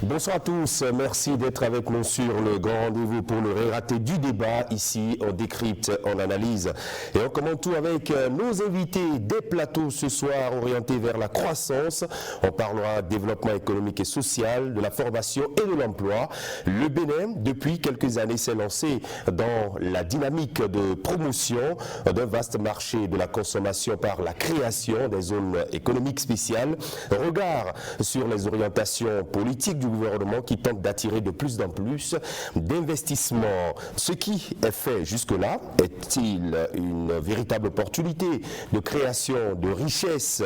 Bonsoir à tous, merci d'être avec nous sur le grand rendez-vous pour le raté du débat. Ici, on décrypte, on analyse et on commente tout avec nos invités des plateaux ce soir orientés vers la croissance. On parlera développement économique et social, de la formation et de l'emploi. Le Bénin, depuis quelques années, s'est lancé dans la dynamique de promotion d'un vaste marché de la consommation par la création des zones économiques spéciales. Regard sur les orientations politiques du gouvernement qui tente d'attirer de plus en plus d'investissements. Ce qui est fait jusque-là est-il une véritable opportunité de création de richesses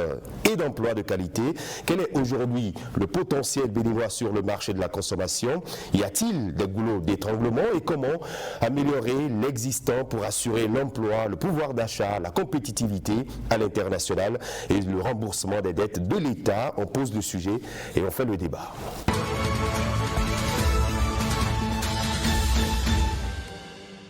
et d'emplois de qualité? Quel est aujourd'hui le potentiel béninois sur le marché de la consommation? Y a-t-il des goulots d'étranglement et comment améliorer l'existant pour assurer l'emploi, le pouvoir d'achat, la compétitivité à l'international et le remboursement des dettes de l'État? On pose le sujet et on fait le débat.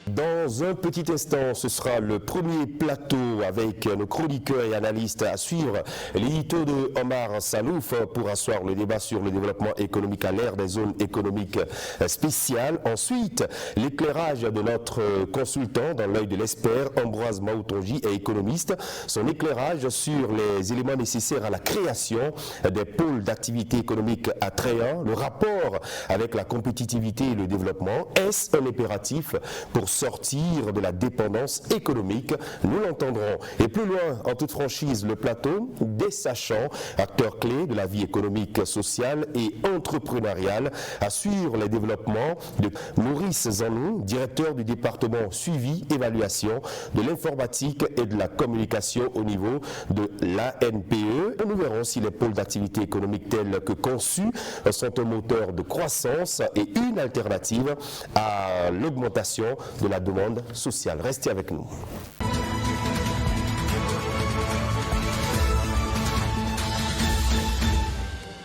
Dans un petit instant, ce sera le premier plateau avec nos chroniqueurs et analystes à suivre. L'édito de Omar Salouf pour asseoir le débat sur le développement économique à l'ère des zones économiques spéciales. Ensuite, l'éclairage de notre consultant dans l'œil de l'expert, Ambroise Maoutonji, est économiste. Son éclairage sur les éléments nécessaires à la création des pôles d'activité économique attrayants, le rapport avec la compétitivité et le développement. Est-ce un impératif pour sortir de la dépendance économique? Nous l'entendrons. Et plus loin, en toute franchise, le plateau des sachants, acteurs clés de la vie économique, sociale et entrepreneuriale, assure les développements de Maurice Zanou, directeur du département suivi, évaluation de l'informatique et de la communication au niveau de l'ANPE. Nous verrons si les pôles d'activité économique tels que conçus sont un moteur de croissance et une alternative à l'augmentation de la demande sociale. Restez avec nous.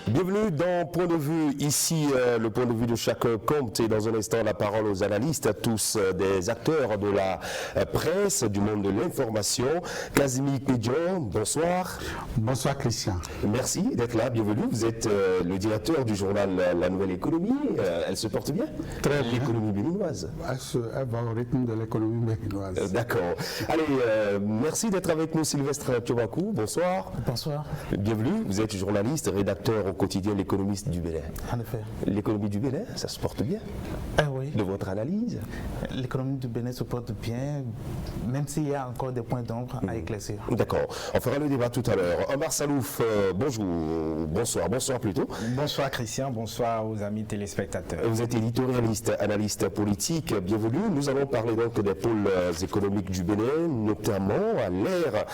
Bienvenue dans Point de vue. Ici, le point de vue de chacun compte et dans un instant, la parole aux analystes, à tous des acteurs de la presse, du monde de l'information. Casimir Pédion, bonsoir. Bonsoir Christian. Merci d'être là, bienvenue. Vous êtes le directeur du journal La Nouvelle Économie. Elle se porte bien? Très bien. L'économie béninoise. Elle va au rythme de l'économie béninoise. D'accord. Allez, merci d'être avec nous, Sylvestre Tchobakou. Bonsoir. Bonsoir. Bienvenue. Vous êtes journaliste, rédacteur au quotidien L'économiste du Bénin. En effet. L'économie du Bénin, ça se porte bien? Oui. De votre analyse? L'économie du Bénin se porte bien, même s'il y a encore des points d'ombre à éclaircir. D'accord. On fera le débat tout à l'heure. Omar Salouf, bonjour. Bonsoir plutôt. Bonsoir Christian, bonsoir aux amis téléspectateurs. Vous êtes éditorialiste, analyste politique. Bienvenue. Nous allons parler donc des pôles économiques du Bénin, notamment à l'ère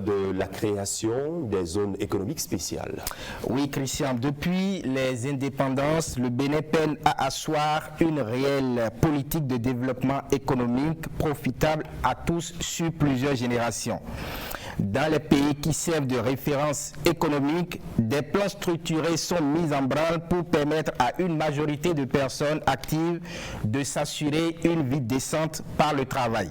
de la création des zones économiques spéciales. Oui Christian, depuis les indépendances, le Bénin peine à asseoir une réelle politique de développement économique profitable à tous sur plusieurs générations. Dans les pays qui servent de référence économique, des plans structurés sont mis en branle pour permettre à une majorité de personnes actives de s'assurer une vie décente par le travail.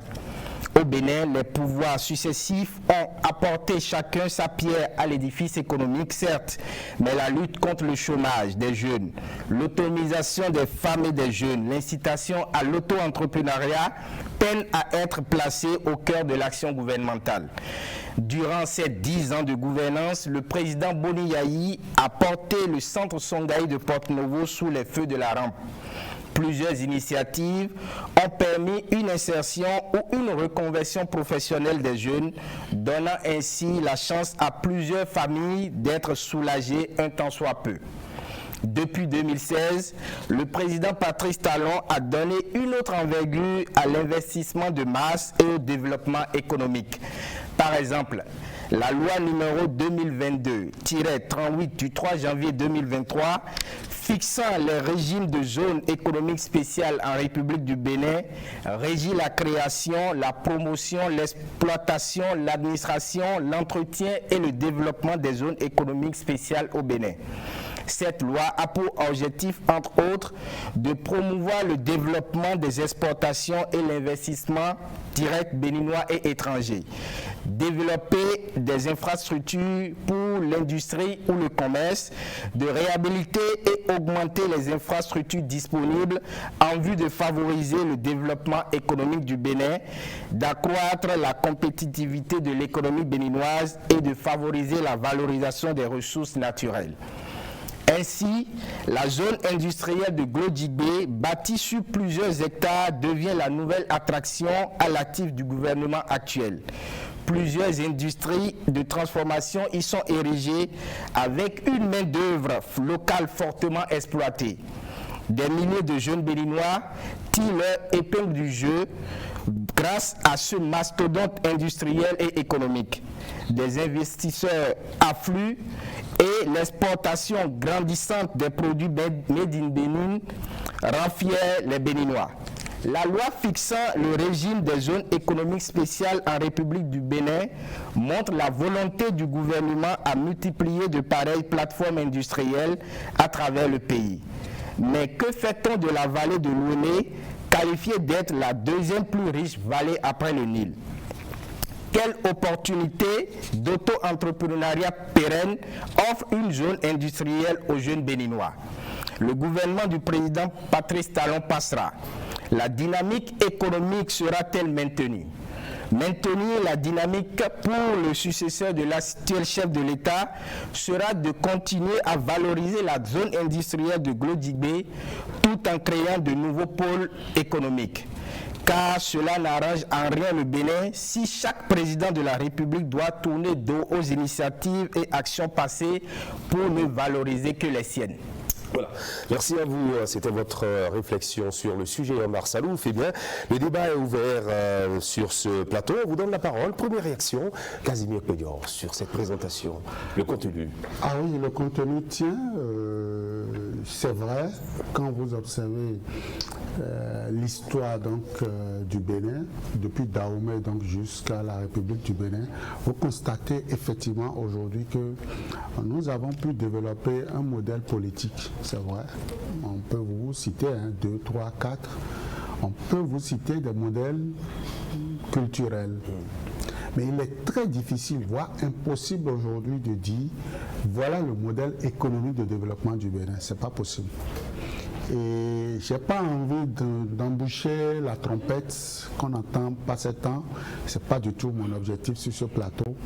Au Bénin, les pouvoirs successifs ont apporté chacun sa pierre à l'édifice économique, certes, mais la lutte contre le chômage des jeunes, l'autonomisation des femmes et des jeunes, l'incitation à l'auto-entrepreneuriat peinent à être placées au cœur de l'action gouvernementale. Durant ces 10 ans de gouvernance, le président Boni Yayi a porté le centre Songhai de Porto-Novo sous les feux de la rampe. Plusieurs initiatives ont permis une insertion ou une reconversion professionnelle des jeunes, donnant ainsi la chance à plusieurs familles d'être soulagées un tant soit peu. Depuis 2016, le président Patrice Talon a donné une autre envergure à l'investissement de masse et au développement économique. Par exemple, la loi numéro 2022-38 du 3 janvier 2023 fixant les régimes de zones économiques spéciales en République du Bénin régit la création, la promotion, l'exploitation, l'administration, l'entretien et le développement des zones économiques spéciales au Bénin. Cette loi a pour objectif, entre autres, de promouvoir le développement des exportations et l'investissement direct béninois et étranger, développer des infrastructures pour pour l'industrie ou le commerce, de réhabiliter et augmenter les infrastructures disponibles en vue de favoriser le développement économique du Bénin, d'accroître la compétitivité de l'économie béninoise et de favoriser la valorisation des ressources naturelles. Ainsi, la zone industrielle de Glodjigbe, bâtie sur plusieurs hectares, devient la nouvelle attraction à l'actif du gouvernement actuel. Plusieurs industries de transformation y sont érigées avec une main-d'œuvre locale fortement exploitée. Des milliers de jeunes béninois tirent leur épingle du jeu grâce à ce mastodonte industriel et économique. Des investisseurs affluent et l'exportation grandissante des produits made in Bénin rend fiers les Béninois. La loi fixant le régime des zones économiques spéciales en République du Bénin montre la volonté du gouvernement à multiplier de pareilles plateformes industrielles à travers le pays. Mais que fait-on de la vallée de l'Ouémé, qualifiée d'être la deuxième plus riche vallée après le Nil? Quelle opportunité d'auto-entrepreneuriat pérenne offre une zone industrielle aux jeunes béninois? Le gouvernement du président Patrice Talon passera. La dynamique économique sera-t-elle maintenue? Maintenir la dynamique pour le successeur de l'actuel chef de l'État sera de continuer à valoriser la zone industrielle de Glodjigbe tout en créant de nouveaux pôles économiques. Car cela n'arrange en rien le Bénin si chaque président de la République doit tourner dos aux initiatives et actions passées pour ne valoriser que les siennes. Voilà. Merci à vous. C'était votre réflexion sur le sujet, Omar Salouf. Eh bien, le débat est ouvert sur ce plateau. On vous donne la parole. Première réaction, Casimir Pédior, sur cette présentation, le contenu. Ah oui, le contenu tient. C'est vrai, quand vous observez l'histoire du Bénin, depuis Dahomey jusqu'à la République du Bénin, vous constatez effectivement aujourd'hui que nous avons pu développer un modèle politique. C'est vrai, on peut vous citer 2, 3, 4, on peut vous citer des modèles culturels. Mais il est très difficile, voire impossible aujourd'hui de dire voilà le modèle économique de développement du Bénin. Ce n'est pas possible. Et je n'ai pas envie d'emboucher la trompette qu'on entend passer temps. Ce n'est pas du tout mon objectif sur ce plateau.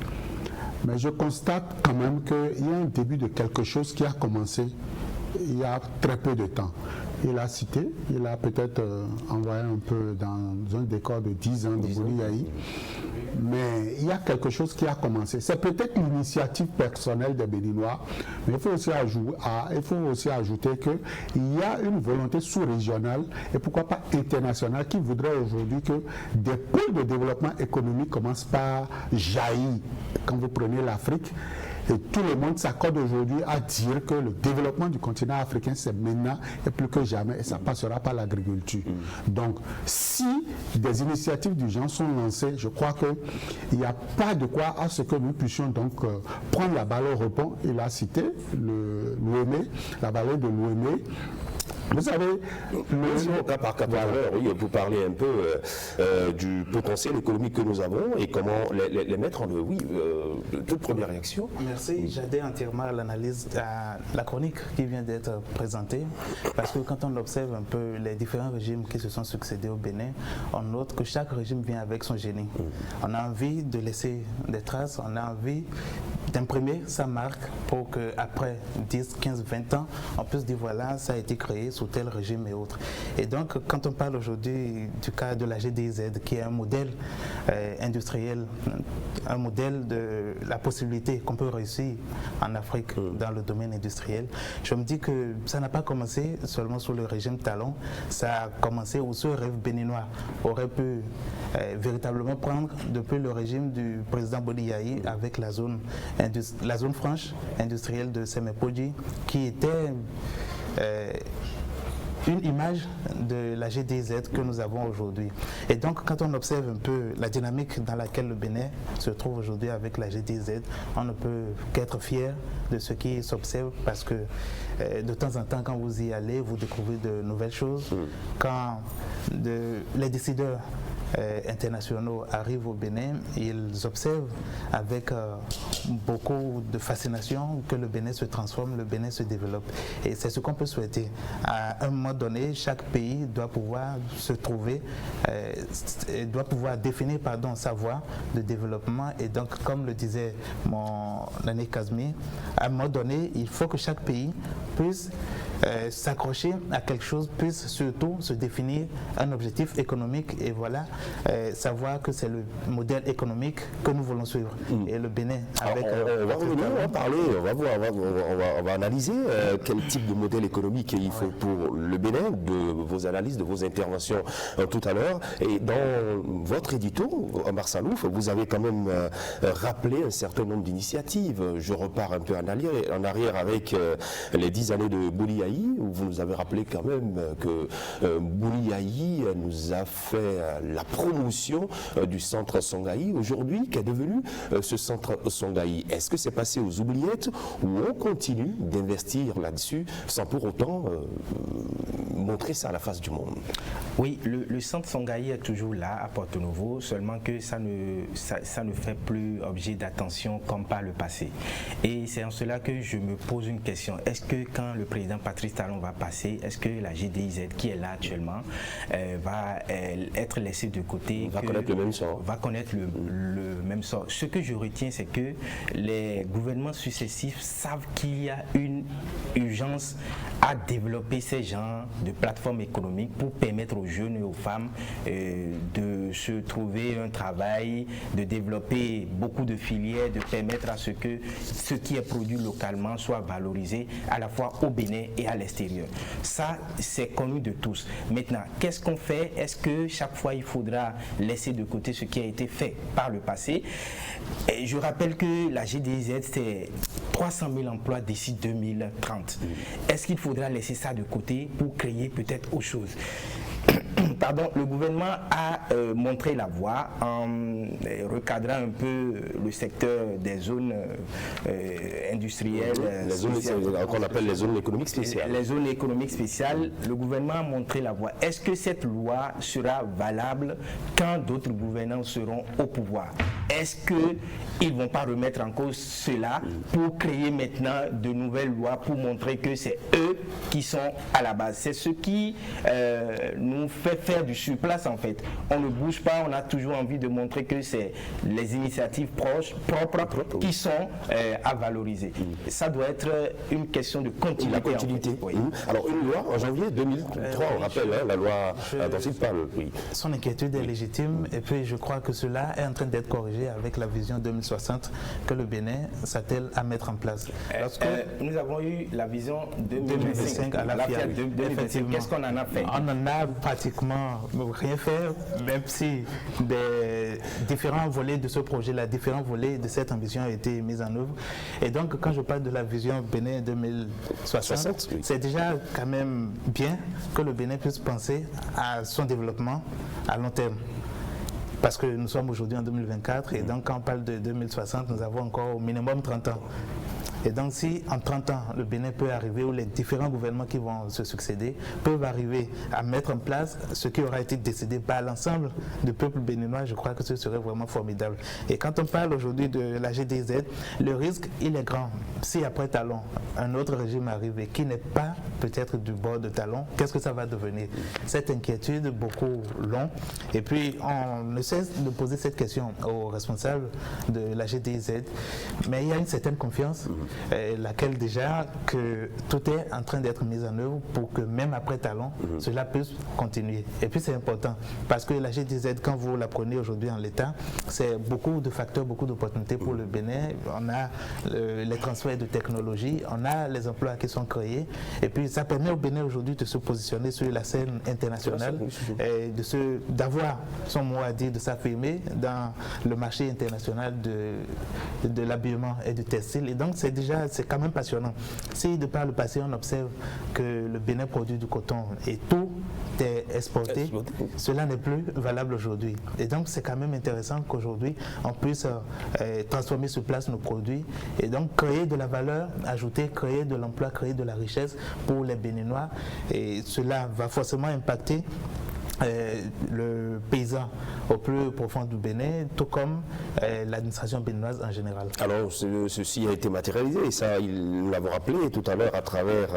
Mais je constate quand même qu'il y a un début de quelque chose qui a commencé il y a très peu de temps. Il a cité, il a peut-être envoyé un peu dans un décor de 10 ans de Bouli-Yahi. Mais il y a quelque chose qui a commencé. C'est peut-être l'initiative personnelle des Béninois, mais il faut aussi ajouter qu'il y a une volonté sous-régionale et pourquoi pas internationale qui voudrait aujourd'hui que des pôles de développement économique commencent par jaillir. Quand vous prenez l'Afrique, et tout le monde s'accorde aujourd'hui à dire que le développement du continent africain, c'est maintenant et plus que jamais, et ça passera par l'agriculture. Donc, si des initiatives du genre sont lancées, je crois qu'il n'y a pas de quoi à ce que nous puissions donc prendre la balle au rebond. Il a cité l'Ouémé, la vallée de l'Ouémé. Vous savez, cas par cas, oui, vous parlez un peu du potentiel économique que nous avons et comment les mettre en œuvre. Oui, toute première réaction. Merci, j'adhère entièrement à l'analyse, à la chronique qui vient d'être présentée, parce que quand on observe un peu les différents régimes qui se sont succédés au Bénin, on note que chaque régime vient avec son génie. On a envie de laisser des traces, on a envie d'imprimer sa marque pour qu'après 10, 15, 20 ans, on puisse dire voilà, ça a été créé sous tel régime et autres. Et donc, quand on parle aujourd'hui du cas de la GDZ, qui est un modèle industriel, un modèle de la possibilité qu'on peut réussir en Afrique dans le domaine industriel, je me dis que ça n'a pas commencé seulement sous le régime Talon, ça a commencé où ce rêve béninois aurait pu véritablement prendre depuis le régime du président Bouli-Yahi avec la zone franche industrielle de Sémépodji, qui était une image de la GDZ que nous avons aujourd'hui. Et donc, quand on observe un peu la dynamique dans laquelle le Bénin se trouve aujourd'hui avec la GDZ, on ne peut qu'être fier de ce qui s'observe parce que de temps en temps, quand vous y allez, vous découvrez de nouvelles choses. Quand les décideurs internationaux arrivent au Bénin, ils observent avec beaucoup de fascination que le Bénin se transforme, le Bénin se développe. Et c'est ce qu'on peut souhaiter. À un moment donné, chaque pays doit pouvoir se trouver, doit pouvoir définir sa voie de développement. Et donc, comme le disait mon ami Kazmi, à un moment donné, il faut que chaque pays puisse s'accrocher à quelque chose, puisse surtout se définir un objectif économique et voilà, savoir que c'est le modèle économique que nous voulons suivre. Et le Bénin, avec... on va revenir, on va parler, on va voir, on va analyser quel type de modèle économique il faut pour le Bénin, de vos analyses, de vos interventions tout à l'heure. Et dans votre édito, Omar Salouf, vous avez quand même rappelé un certain nombre d'initiatives. Je repars un peu en arrière avec les 10 années de Bouli Aï, où vous nous avez rappelé quand même que Bouli Aï nous a fait la promotion du centre Songaï. Aujourd'hui, qu'est devenu ce centre Songaï? Est-ce que c'est passé aux oubliettes ou on continue d'investir là-dessus sans pour autant montrer ça à la face du monde? Oui, le centre Songaï est toujours là à Porto Novo, seulement que ça ne fait plus objet d'attention comme par le passé. Et c'est en cela que je me pose une question. Est-ce que quand le président Patrice Talon va passer, est-ce que la GDIZ qui est là actuellement va être laissée de côté? Va connaître le même sort. Va connaître le même sort. Ce que je retiens, c'est que les gouvernements successifs savent qu'il y a une urgence à développer ces genres de plateformes économiques pour permettre aux jeunes et aux femmes de se trouver un travail, de développer beaucoup de filières, de permettre à ce que ce qui est produit localement soit valorisé à la fois au Bénin et à l'extérieur. Ça, c'est connu de tous. Maintenant, qu'est-ce qu'on fait? Est-ce que chaque fois il faudra laisser de côté ce qui a été fait par le passé? Et je rappelle que la GDIZ, c'est 300 000 emplois d'ici 2030. Est-ce qu'il faudra laisser ça de côté pour créer peut-être autre chose? Pardon, le gouvernement a montré la voie en recadrant un peu le secteur des zones industrielles. Les zones qu'on appelle les zones économiques spéciales. Les zones économiques spéciales, le gouvernement a montré la voie. Est-ce que cette loi sera valable quand d'autres gouvernants seront au pouvoir? Est-ce qu'ils ne vont pas remettre en cause cela pour créer maintenant de nouvelles lois pour montrer que c'est eux qui sont à la base? C'est ce qui nous fait faire du surplace en fait. On ne bouge pas, on a toujours envie de montrer que c'est les initiatives propres qui sont à valoriser. Ça doit être une question de continuité. La continuité. En fait. Oui. Alors une loi en janvier 2003, on rappelle la loi dont il parle. Oui. Son inquiétude est légitime et puis je crois que cela est en train d'être corrigé avec la vision 2060 que le Bénin s'attelle à mettre en place. Nous avons eu la vision 2025 à la FIAC 2025. Qu'est-ce qu'on en a fait? On en a pratiquement rien fait, même si des différents volets de ce projet-là, différents volets de cette ambition ont été mis en œuvre. Et donc, quand je parle de la vision Bénin 2060, c'est déjà quand même bien que le Bénin puisse penser à son développement à long terme. Parce que nous sommes aujourd'hui en 2024 et donc quand on parle de 2060, nous avons encore au minimum 30 ans. Et donc si en 30 ans, le Bénin peut arriver, ou les différents gouvernements qui vont se succéder peuvent arriver à mettre en place ce qui aura été décidé par l'ensemble du peuple béninois, je crois que ce serait vraiment formidable. Et quand on parle aujourd'hui de la GDZ, le risque, il est grand. Si après Talon, un autre régime arrive et qui n'est pas peut-être du bord de Talon, qu'est-ce que ça va devenir? Cette inquiétude, beaucoup l'ont. Et puis on ne cesse de poser cette question aux responsables de la GDZ, mais il y a une certaine confiance. Laquelle déjà que tout est en train d'être mis en œuvre pour que même après Talon, cela puisse continuer. Et puis c'est important parce que la GDZ, quand vous la prenez aujourd'hui en l'état, c'est beaucoup de facteurs, beaucoup d'opportunités pour le Bénin. On a les transferts de technologie, on a les emplois qui sont créés et puis ça permet au Bénin aujourd'hui de se positionner sur la scène internationale et d'avoir son mot à dire, de s'affirmer dans le marché international de l'habillement et du textile. Et donc c'est quand même passionnant. Si de par le passé on observe que le Bénin produit du coton et tout est exporté, cela n'est plus valable aujourd'hui. Et donc c'est quand même intéressant qu'aujourd'hui on puisse transformer sur place nos produits et donc créer de la valeur ajoutée, créer de l'emploi, créer de la richesse pour les Béninois. Et cela va forcément impacter le paysan au plus profond du Bénin, tout comme l'administration béninoise en général. Alors, ceci a été matérialisé, et ça, nous l'avons rappelé tout à l'heure à travers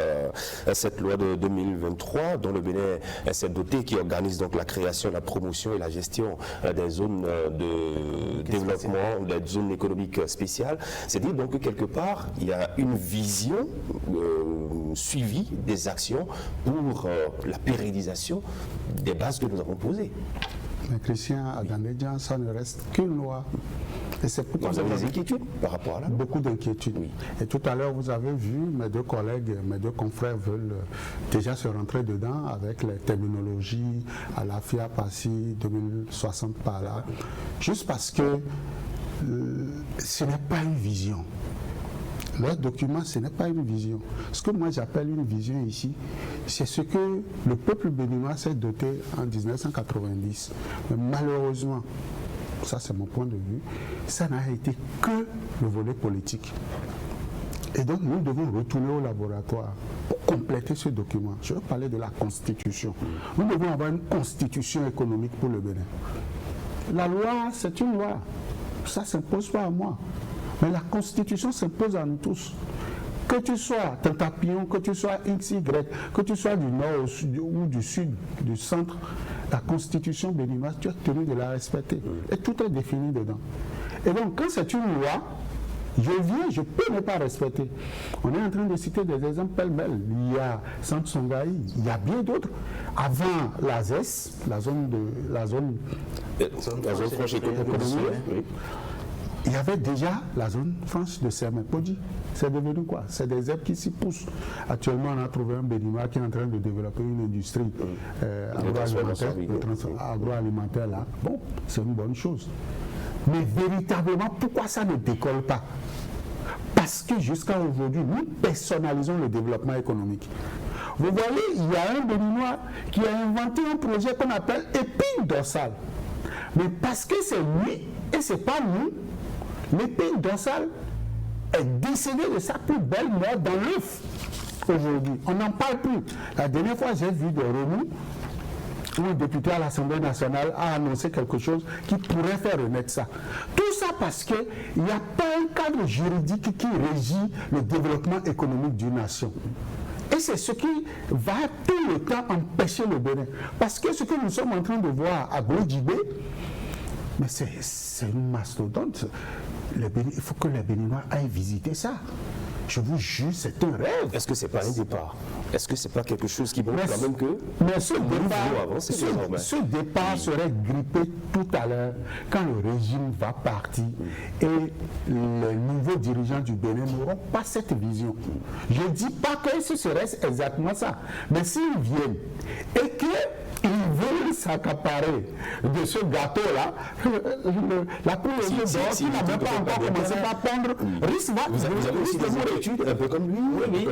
cette loi de 2023, dont le Bénin s'est doté, qui organise donc la création, la promotion et la gestion des zones de développement, des zones économiques spéciales. C'est-à-dire donc que quelque part, il y a une vision suivie des actions pour la pérennisation des bases que nous avons posées. Mais Christian, à Gandédian, ça ne reste qu'une loi. Et c'est pourquoi vous avez des inquiétudes par rapport à la loi. Beaucoup d'inquiétudes. Oui. Et tout à l'heure, vous avez vu, mes deux collègues, mes deux confrères veulent déjà se rentrer dedans avec les terminologies à la FIA Passi 2060 par là. Juste parce que ce n'est pas une vision. Leur document, ce n'est pas une vision. Ce que moi j'appelle une vision ici, c'est ce que le peuple béninois s'est doté en 1990. Mais malheureusement, ça c'est mon point de vue, ça n'a été que le volet politique. Et donc nous devons retourner au laboratoire pour compléter ce document. Je veux parler de la Constitution. Nous devons avoir une constitution économique pour le Bénin. La loi, c'est une loi. Ça ne s'impose pas à moi. Mais la Constitution s'impose à nous tous. Que tu sois Tantapillon, que tu sois XY, que tu sois du nord ou du sud, du centre, la Constitution béninoise, tu es tenu de la respecter. Et tout est défini dedans. Et donc, quand c'est une loi, je peux ne pas respecter. On est en train de citer des exemples pêle-mêle. Il y a Saint-Songaï, il y a bien d'autres. Avant la ZES, la zone franche économique, il y avait déjà la zone franche de Sermepodi. C'est devenu quoi? C'est des herbes qui s'y poussent. Actuellement, on a trouvé un Béninois qui est en train de développer une industrie agroalimentaire là. Bon, c'est une bonne chose. Mais véritablement, pourquoi ça ne décolle pas? Parce que jusqu'à aujourd'hui, nous personnalisons le développement économique. Vous voyez, il y a un Béninois qui a inventé un projet qu'on appelle épine dorsale. Mais parce que c'est lui et c'est pas nous, l'épine dorsale est décédée de sa plus belle mort dans l'œuf aujourd'hui. On n'en parle plus. La dernière fois, j'ai vu des remous où un député à l'Assemblée nationale a annoncé quelque chose qui pourrait faire renaître ça. Tout ça parce qu'il n'y a pas un cadre juridique qui régit le développement économique d'une nation. Et c'est ce qui va tout le temps empêcher le Bénin. Parce que ce que nous sommes en train de voir à Glodjibé, mais c'est une mastodonte. Il faut que les Béninois aillent visiter ça. Je vous jure, c'est un rêve. Est-ce que c'est pas un départ? Est-ce que c'est pas quelque chose qui montre quand même que... Mais ce départ serait grippé tout à l'heure quand le régime va partir et les nouveaux dirigeants du Bénin n'auront pas cette vision. Je ne dis pas que ce serait exactement ça, mais s'ils viennent et qu'ils veulent s'accaparer de ce gâteau-là, la population d'or qui n'a même pas encore commencé à pondre risque Vous avez aussi des inquiétudes un peu comme lui? Oui,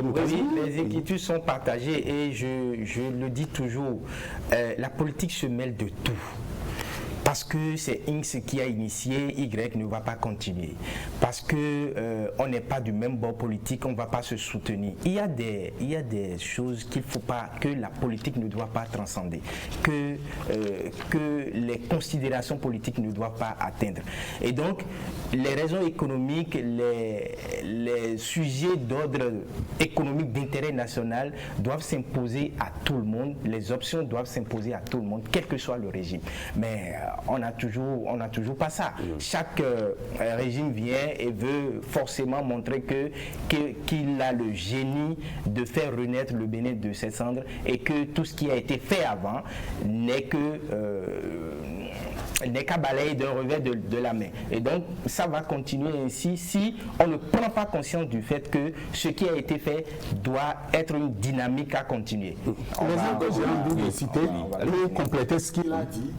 les inquiétudes sont partagées et je le dis toujours, la politique se mêle de tout. Parce que c'est X qui a initié, Y ne va pas continuer. Parce que on n'est pas du même bord politique, on ne va pas se soutenir. Il y a des choses qu'il faut pas, que la politique ne doit pas transcender, que les considérations politiques ne doivent pas atteindre. Et donc, les raisons économiques, les sujets d'ordre économique d'intérêt national doivent s'imposer à tout le monde. Les options doivent s'imposer à tout le monde, quel que soit le régime. Mais on n'a toujours pas ça. Chaque régime vient et veut forcément montrer qu'il a le génie de faire renaître le Bénin de ses cendres et que tout ce qui a été fait avant n'est qu'à balayer d'un revers de la main. Et donc, ça va continuer ainsi si on ne prend pas conscience du fait que ce qui a été fait doit être une dynamique à continuer. J'ai envie de citer, pour compléter ce qu'il a dit.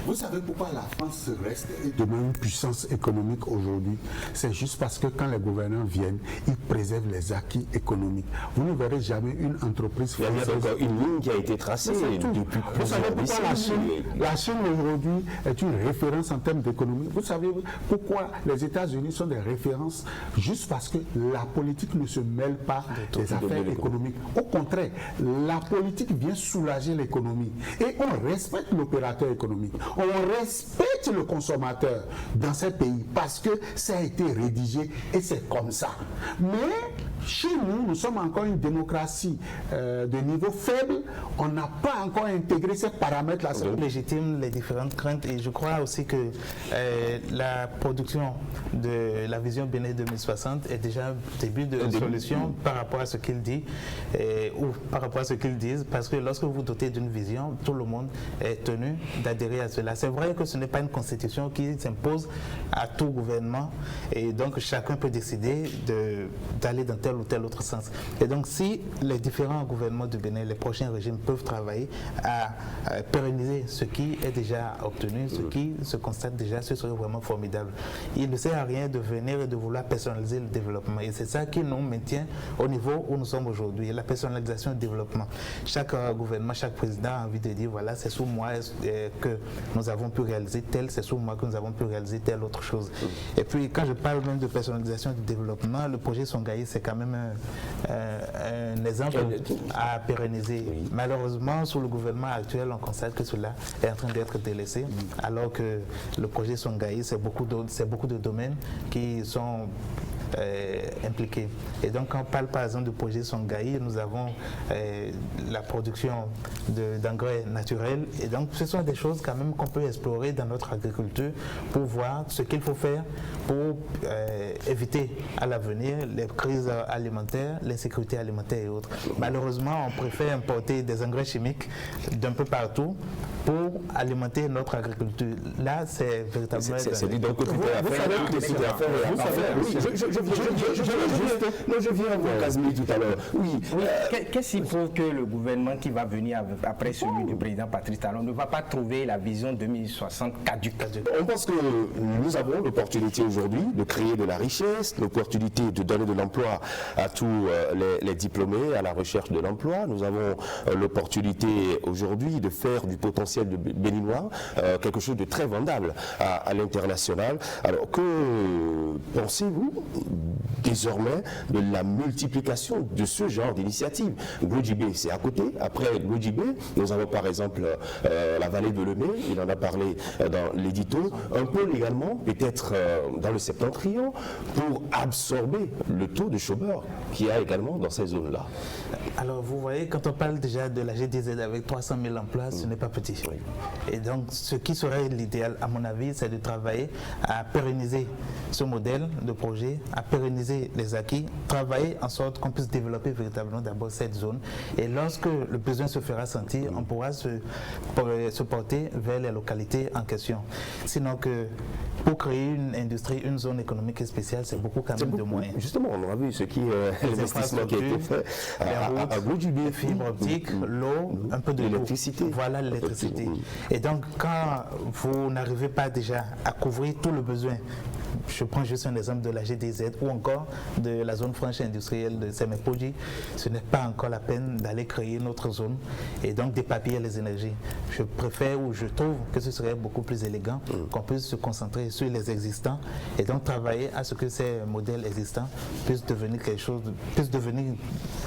Vous savez pourquoi la France reste et demeure une puissance économique aujourd'hui? C'est juste parce que quand les gouvernants viennent, ils préservent les acquis économiques. Vous ne verrez jamais une entreprise française. Il y a encore une ligne qui a été tracée depuis Vous savez pourquoi la Chine aujourd'hui est une une référence en termes d'économie. Vous savez pourquoi les États-Unis sont des références? Juste parce que la politique ne se mêle pas des affaires économiques. Au contraire, la politique vient soulager l'économie. Et on respecte l'opérateur économique. On respecte le consommateur dans ces pays parce que ça a été rédigé et c'est comme ça. Mais chez nous, nous sommes encore une démocratie de niveau faible. On n'a pas encore intégré ces paramètres-là. Légitime les différentes craintes et je crois aussi que la production de la vision Bénin 2060 est déjà un début de solution par rapport à ce qu'il dit ou par rapport à ce qu'ils disent, parce que lorsque vous dotez d'une vision, tout le monde est tenu d'adhérer à cela. C'est vrai que ce n'est pas une constitution qui s'impose à tout gouvernement et donc chacun peut décider d'aller dans tel ou tel autre sens. Et donc si les différents gouvernements du Bénin, les prochains régimes peuvent travailler à pérenniser ce qui est déjà obtenu, ce qui se constate déjà, ce serait vraiment formidable. Il ne sert à rien de venir et de vouloir personnaliser le développement et c'est ça qui nous maintient au niveau où nous sommes aujourd'hui, la personnalisation du développement. Chaque gouvernement, chaque président a envie de dire voilà, c'est sous moi que nous avons pu réaliser tel, c'est sous moi que nous avons pu réaliser telle autre chose. Et puis quand je parle même de personnalisation du développement, le projet Songhai c'est quand même un exemple à pérenniser. Malheureusement, sous le gouvernement actuel, on constate que cela est en train d'être délaissé, alors que le projet Songhai, c'est beaucoup de domaines qui sont impliqués. Et donc quand on parle par exemple du projet Songhai, nous avons la production d'engrais naturels et donc ce sont des choses quand même qu'on peut explorer dans notre agriculture pour voir ce qu'il faut faire pour éviter à l'avenir les crises alimentaires, l'insécurité alimentaire et autres. Malheureusement, on préfère importer des engrais chimiques d'un peu partout pour alimenter notre agriculture. Là, c'est véritablement... C'est dit donc que tout est à faire. Je viens voir Kazmi tout à l'heure. Oui. Qu'est-ce qu'il faut que le gouvernement qui va venir après celui du président Patrice Talon ne va pas trouver la vision 2060 caduque? On pense que nous avons l'opportunité aujourd'hui de créer de la richesse, l'opportunité de donner de l'emploi à tous les diplômés, à la recherche de l'emploi. Nous avons l'opportunité aujourd'hui de faire du potentiel de béninois quelque chose de très vendable à l'international. Alors que pensez-vous désormais de la multiplication de ce genre d'initiatives? Glodjibé, c'est à côté. Après Glodjibé, nous avons par exemple la vallée de Lemay, il en a parlé dans l'édito, un pôle également, peut-être dans le septentrion, pour absorber le taux de chômeurs qu'il y a également dans ces zones-là. Alors vous voyez, quand on parle déjà de la GDZ avec 300 000 emplois, ce n'est pas petit. Oui. Et donc ce qui serait l'idéal, à mon avis, c'est de travailler à pérenniser ce modèle de projet, à pérenniser les acquis, travailler en sorte qu'on puisse développer véritablement d'abord cette zone. Et lorsque le besoin se fera sentir, on pourra se porter vers les localités en question. Sinon que pour créer une industrie, une zone économique spéciale, c'est beaucoup quand même de moyens. Justement, on a vu ce qui est l'investissement qui a été fait à Glodjibé. Les fibres optiques, l'eau, un peu de l'électricité. Voilà l'électricité. Et donc quand vous n'arrivez pas déjà à couvrir tout le besoin, je prends juste un exemple de la GDZ ou encore de la zone franche industrielle de Semepoji, ce n'est pas encore la peine d'aller créer une autre zone et donc dépapiller les énergies. Je préfère ou je trouve que ce serait beaucoup plus élégant qu'on puisse se concentrer sur les existants et donc travailler à ce que ces modèles existants puissent devenir quelque chose, puissent devenir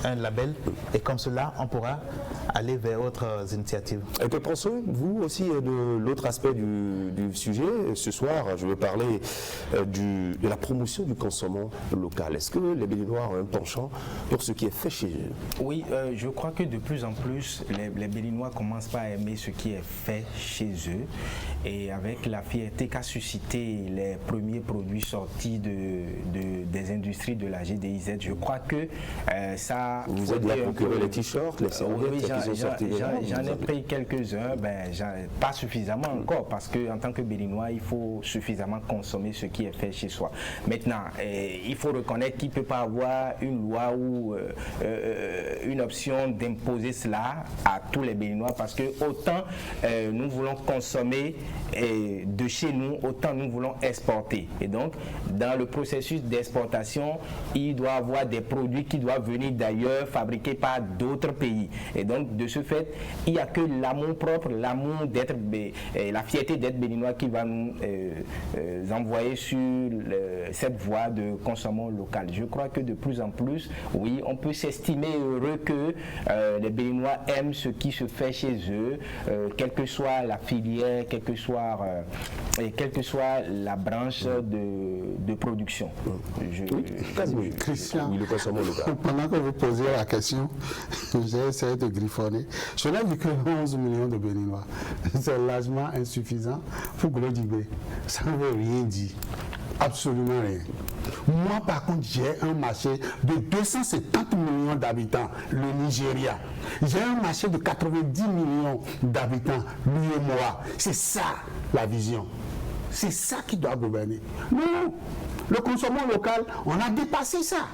un label et comme cela on pourra aller vers autres initiatives. Et que pensez-vous aussi de l'autre aspect du sujet? Ce soir, je veux parler de la promotion du consommant local. Est-ce que les Béninois ont un penchant pour ce qui est fait chez eux? Oui, je crois que de plus en plus, les Béninois commencent pas à aimer ce qui est fait chez eux. Et avec la fierté qu'a suscité les premiers produits sortis des industries de la GDIZ, je crois que ça... Vous avez bien procuré les t-shirts, les serviettes qui sont sortis déjà? J'en ai pris quelques-uns, pas suffisamment encore, parce qu'en tant que Béninois, il faut suffisamment consommer ce qui qui est fait chez soi. Maintenant, il faut reconnaître qu'il ne peut pas avoir une loi ou une option d'imposer cela à tous les Béninois, parce que autant nous voulons consommer de chez nous, autant nous voulons exporter. Et donc, dans le processus d'exportation, il doit y avoir des produits qui doivent venir d'ailleurs, fabriqués par d'autres pays. Et donc, de ce fait, il n'y a que l'amour propre, l'amour d'être, la fierté d'être béninois qui va nous envoyer sur cette voie de consommation locale. Je crois que de plus en plus, oui, on peut s'estimer heureux que les Béninois aiment ce qui se fait chez eux, quelle que soit la filière, quelle que soit la branche de production. Christian, oui, le consommant local. Pendant que vous posez la question, j'ai essayé de griffonner. Je n'ai vu que 11 millions de Béninois. C'est largement insuffisant pour Glodibé. Ça ne veut rien dire. Absolument rien. Moi, par contre, j'ai un marché de 270 millions d'habitants, le Nigeria. J'ai un marché de 90 millions d'habitants, l'UEMOA. C'est ça, la vision. C'est ça qui doit gouverner. Non, le consommation local, on a dépassé ça.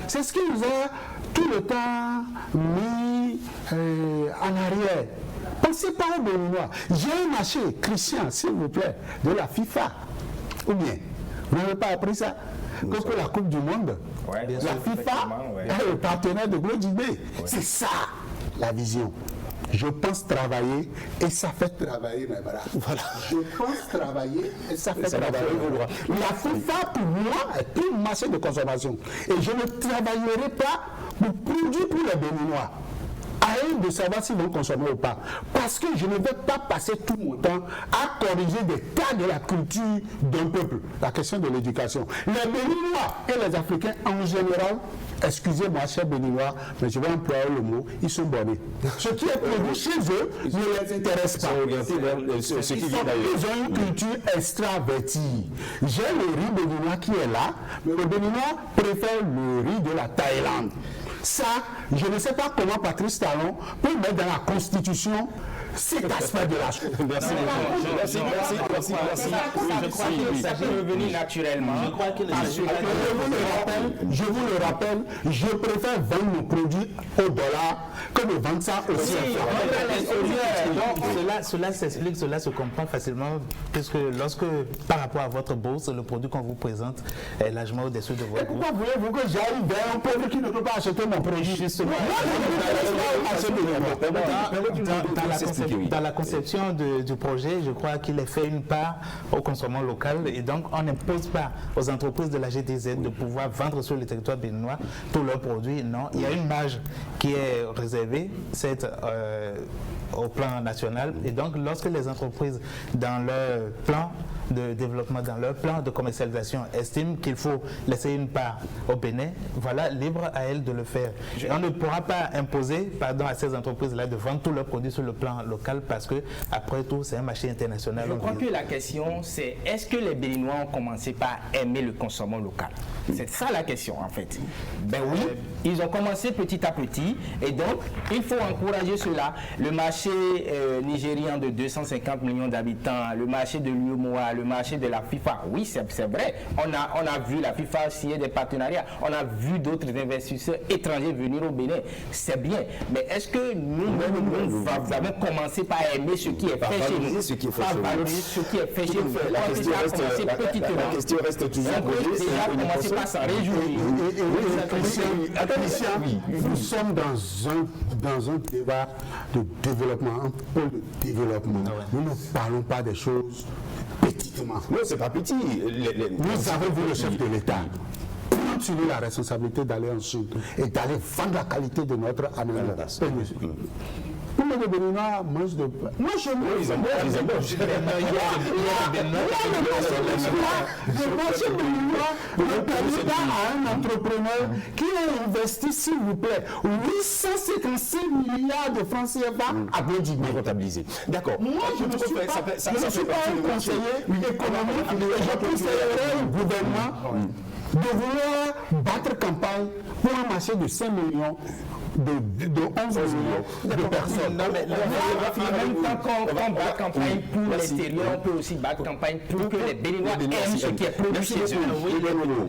C'est ce qui nous a tout le temps mis en arrière. Pensez pas aux Béninois. J'ai un marché, Christian, s'il vous plaît, de la FIFA. Ou bien, vous n'avez pas appris ça? Que pour la Coupe du Monde, Ouais, la sûr, FIFA est le partenaire de Glodibé. Ouais. C'est ça, la vision. Je pense travailler et ça fait travailler mes bras. Voilà. Je pense travailler et ça fait travailler mes bras. La FIFA, pour moi, est plus un marché de consommation. Et je ne travaillerai pas pour produire pour les Béninois. À eux de savoir s'ils vont consommer ou pas. Parce que je ne vais pas passer tout mon temps à corriger des tas de la culture d'un peuple. La question de l'éducation. Les Béninois et les Africains en général, excusez-moi, chers Béninois, mais je vais employer le mot, ils sont bornés. Ce qui est produit chez eux ne les intéresse pas. Ils ont une culture extravertie. J'ai le riz béninois qui est là, mais le Béninois préfère le riz de la Thaïlande. Ça, je ne sais pas comment Patrice Talon peut mettre dans la Constitution cet aspect de la chose. Merci. Je crois que ça peut revenir naturellement. Je vous le rappelle, je préfère vendre mon produit au dollar que de vendre ça au CFA. Cela s'explique, cela se comprend facilement, puisque lorsque, par rapport à votre bourse, le produit qu'on vous présente est largement au-dessus de votre bourse. Pourquoi voulez-vous que j'aille vers un pauvre qui ne peut pas acheter mon produit? Justement. Dans la conception du projet, je crois qu'il est fait une part au consommant local et donc on n'impose pas aux entreprises de la GDZ de pouvoir vendre sur le territoire béninois tous leurs produits. Non, il y a une marge qui est réservée, c'est au plan national. Et donc lorsque les entreprises dans leur plan de développement, dans leur plan de commercialisation estiment qu'il faut laisser une part au Bénin, voilà, libre à elles de le faire. On ne pourra pas imposer à ces entreprises-là de vendre tous leurs produits sur le plan local parce que, après tout, c'est un marché international. Je crois que la question, c'est est-ce que les Béninois ont commencé par aimer le consommation local? C'est ça la question, en fait. Ben oui, ils ont commencé petit à petit et donc, il faut encourager cela. Le marché nigérian de 250 millions d'habitants, le marché de l'UEMOA, le marché de la FIFA, oui, c'est vrai. On a vu la FIFA signer des partenariats, on a vu d'autres investisseurs étrangers venir au Bénin, c'est bien. Mais est-ce que nous avons commencé par aimer ce qui est fait chez nous, par valoriser ce qui est fait chez nous? La question reste toujours déjà commencer par s'en réjouir. Nous sommes dans un débat de développement, un pôle de développement. Nous ne parlons pas des choses petitement. Non, c'est pas petit. Vous avez vu le chef de l'État. Sur la responsabilité d'aller en Chine et d'aller vendre la qualité de notre ananas. Tous les Béninois mangent de pain. Moi, je mange. Ils aiment. Le marché béninois ne permet pas à un entrepreneur qui a investi, s'il vous plaît, 856 milliards de francs CFA à Glodibé. Comptabilisé. D'accord. Moi, je ne suis pas un conseiller économique et je conseillerais au gouvernement de vouloir battre campagne pour un marché de 5 millions de 11 millions de personnes. Non, mais en même temps qu'on bat campagne pour l'extérieur, on peut aussi battre campagne pour que les Béninois aiment ce qui est produit chez eux. Oui,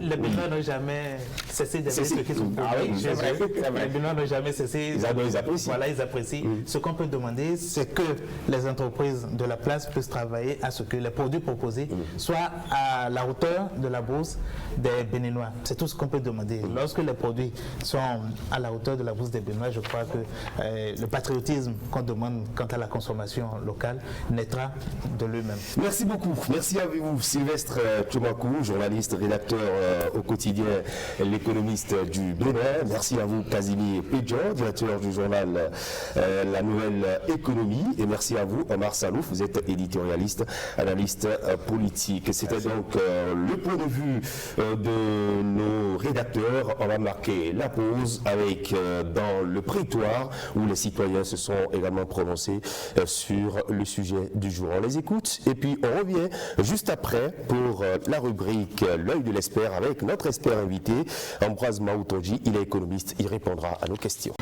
les Béninois n'ont jamais cessé d'aimer ce qu'ils sont produits chez eux. Les Béninois n'ont jamais cessé. Ils apprécient. Voilà, ils apprécient. Ce qu'on peut demander, c'est que les entreprises de la place puissent travailler à ce que les produits proposés soient à la hauteur de la bourse des Béninois. C'est tout ce qu'on peut demander. Lorsque les produits sont à la hauteur de la bourse des Béninois, je crois que le patriotisme qu'on demande quant à la consommation locale naîtra de lui-même. Merci beaucoup. Merci à vous, Sylvestre Tchomakou, journaliste, rédacteur au quotidien L'économiste du Bénin. Merci à vous, Casimir Pédion, directeur du journal La Nouvelle Économie. Et merci à vous, Omar Salouf, vous êtes éditorialiste, analyste politique. C'était donc le point de vue de nos rédacteurs. On va marquer la pause avec dans le prétoire où les citoyens se sont également prononcés sur le sujet du jour. On les écoute et puis on revient juste après pour la rubrique L'œil de l'expert avec notre expert invité, Ambroise Maoutonji. Il est économiste, il répondra à nos questions.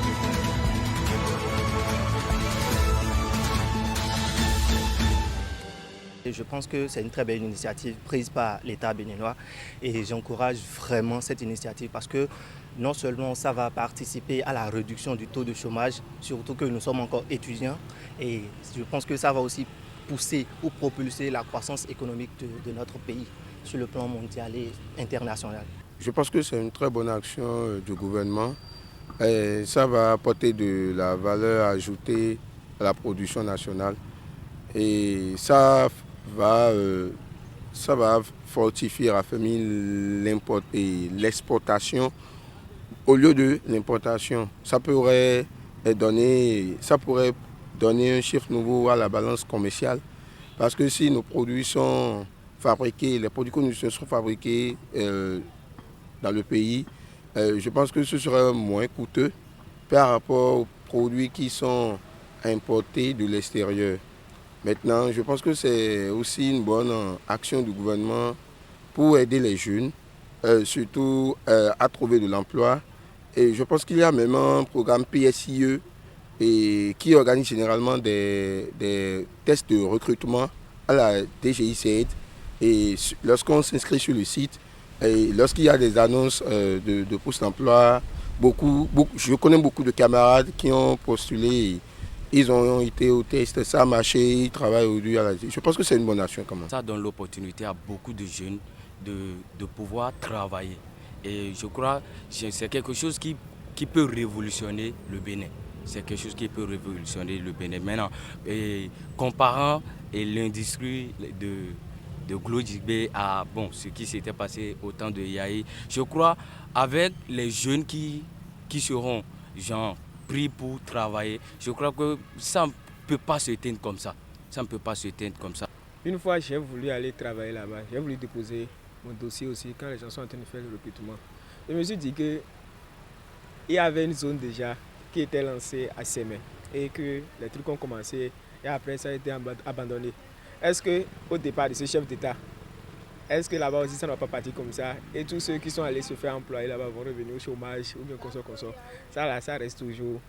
Je pense que c'est une très belle initiative prise par l'État béninois et j'encourage vraiment cette initiative parce que non seulement ça va participer à la réduction du taux de chômage, surtout que nous sommes encore étudiants, et je pense que ça va aussi pousser ou propulser la croissance économique de notre pays sur le plan mondial et international. Je pense que c'est une très bonne action du gouvernement et ça va apporter de la valeur ajoutée à la production nationale et ça va fortifier, raffermir l'exportation au lieu de l'importation. Ça pourrait donner un chiffre nouveau à la balance commerciale parce que si nos produits sont fabriqués, les produits que nous sont fabriqués dans le pays, je pense que ce serait moins coûteux par rapport aux produits qui sont importés de l'extérieur. Maintenant, je pense que c'est aussi une bonne action du gouvernement pour aider les jeunes, surtout à trouver de l'emploi. Et je pense qu'il y a même un programme PSIE et qui organise généralement des tests de recrutement à la DGICED. Et lorsqu'on s'inscrit sur le site, et lorsqu'il y a des annonces de postes d'emploi, je connais beaucoup de camarades qui ont postulé. Ils ont été au test, ça a marché, ils travaillent aujourd'hui à la... Je pense que c'est une bonne action quand même. Ça donne l'opportunité à beaucoup de jeunes de pouvoir travailler. Et je crois que c'est quelque chose qui peut révolutionner le Bénin. C'est quelque chose qui peut révolutionner le Bénin. Maintenant, comparant l'industrie de Glodjibé à ce qui s'était passé au temps de Yahi, je crois avec les jeunes qui seront pris pour travailler, je crois que ça ne peut pas se teindre comme ça. Ça ne peut pas se teindre comme ça. Une fois, j'ai voulu aller travailler là-bas. J'ai voulu déposer mon dossier aussi quand les gens sont en train de faire le recrutement. Je me suis dit qu'il y avait une zone déjà qui était lancée à Sémé et que les trucs ont commencé et après ça a été abandonné. Est-ce qu'au départ de ce chef d'État, est-ce que là-bas aussi ça ne va pas partir comme ça et tous ceux qui sont allés se faire employer là-bas vont revenir au chômage ou bien consort. Ça là, ça reste toujours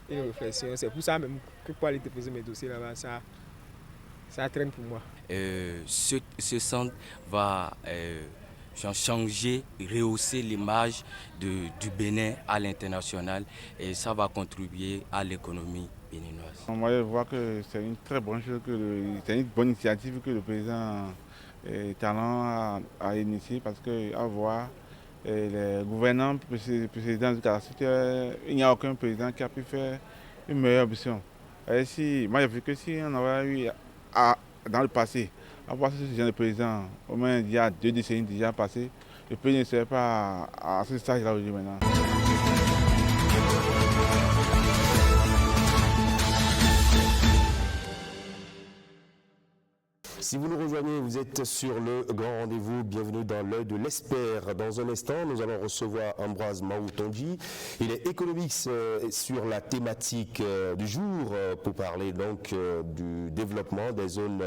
une réflexion. C'est pour ça même que pour aller déposer mes dossiers là-bas, ça traîne pour moi. Ce centre va changer, rehausser l'image du Bénin à l'international et ça va contribuer à l'économie béninoise. Moi, je vois que c'est une très bonne chose, c'est une bonne initiative que le président Talon a initiée parce qu'à voir les gouvernants précédents du cadastre, il n'y a aucun président qui a pu faire une meilleure option. Moi, j'ai vu que si on avait eu dans le passé, avoir ce genre de président, au moins il y a 2 décennies déjà passées, le pays ne serait pas à ce stade-là aujourd'hui maintenant. Si vous nous rejoignez, vous êtes sur le grand rendez-vous. Bienvenue dans l'œil de l'expert. Dans un instant, nous allons recevoir Ambroise Maoutonji. Il est économiste sur la thématique du jour pour parler donc du développement des zones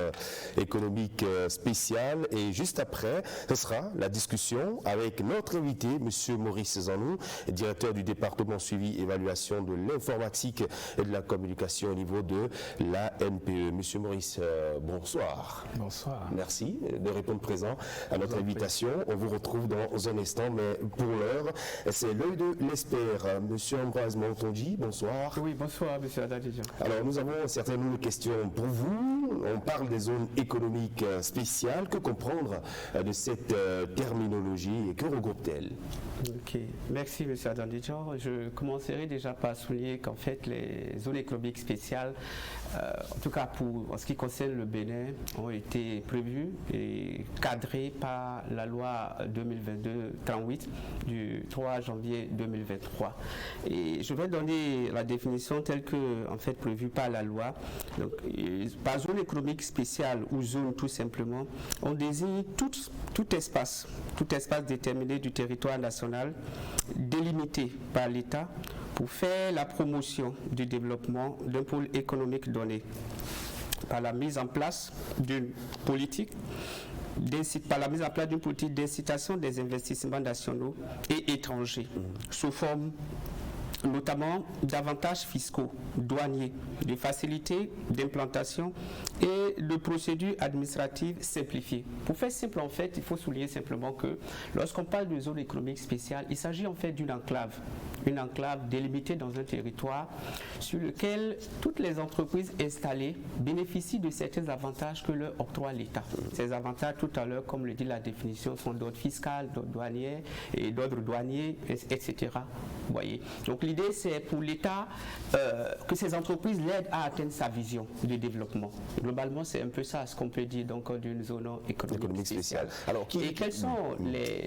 économiques spéciales. Et juste après, ce sera la discussion avec notre invité, M. Maurice Zanou, directeur du département suivi évaluation de l'informatique et de la communication au niveau de la NPE. Monsieur Maurice, bonsoir. Bonsoir. Merci de répondre présent à notre invitation. On vous retrouve dans un instant, mais pour l'heure, c'est l'œil de l'expert. Monsieur Ambroise Maoutonji, bonsoir. Oui, bonsoir, monsieur Adadidjan. Alors, nous avons un certain nombre de questions pour vous. On parle des zones économiques spéciales. Que comprendre de cette terminologie et que regroupe-t-elle? Ok, merci, monsieur Adadidjan. Je commencerai déjà par souligner qu'en fait, les zones économiques spéciales, en tout cas en ce qui concerne le Bénin, ont été prévues et cadrées par la loi 2022-38 du 3 janvier 2023. Et je vais donner la définition telle que, en fait, prévue par la loi. Donc, par zone économique spéciale ou zone tout simplement, on désigne tout espace déterminé du territoire national délimité par l'État pour faire la promotion du développement d'un pôle économique donné par la mise en place d'une politique d'incitation des investissements nationaux et étrangers sous forme notamment d'avantages fiscaux, douaniers, de facilités d'implantation et de procédures administratives simplifiées. Pour faire simple, en fait, il faut souligner simplement que lorsqu'on parle de zone économique spéciale, il s'agit en fait d'une enclave délimitée dans un territoire sur lequel toutes les entreprises installées bénéficient de certains avantages que leur octroie l'État. Ces avantages, tout à l'heure, comme le dit la définition, sont d'ordre fiscal, d'ordre douanier, et d'ordre douanier, etc. Vous voyez. Donc l'idée, c'est pour l'État que ces entreprises l'aident à atteindre sa vision de développement. Globalement, c'est un peu ça ce qu'on peut dire donc d'une zone économique spéciale. Alors, et quelles sont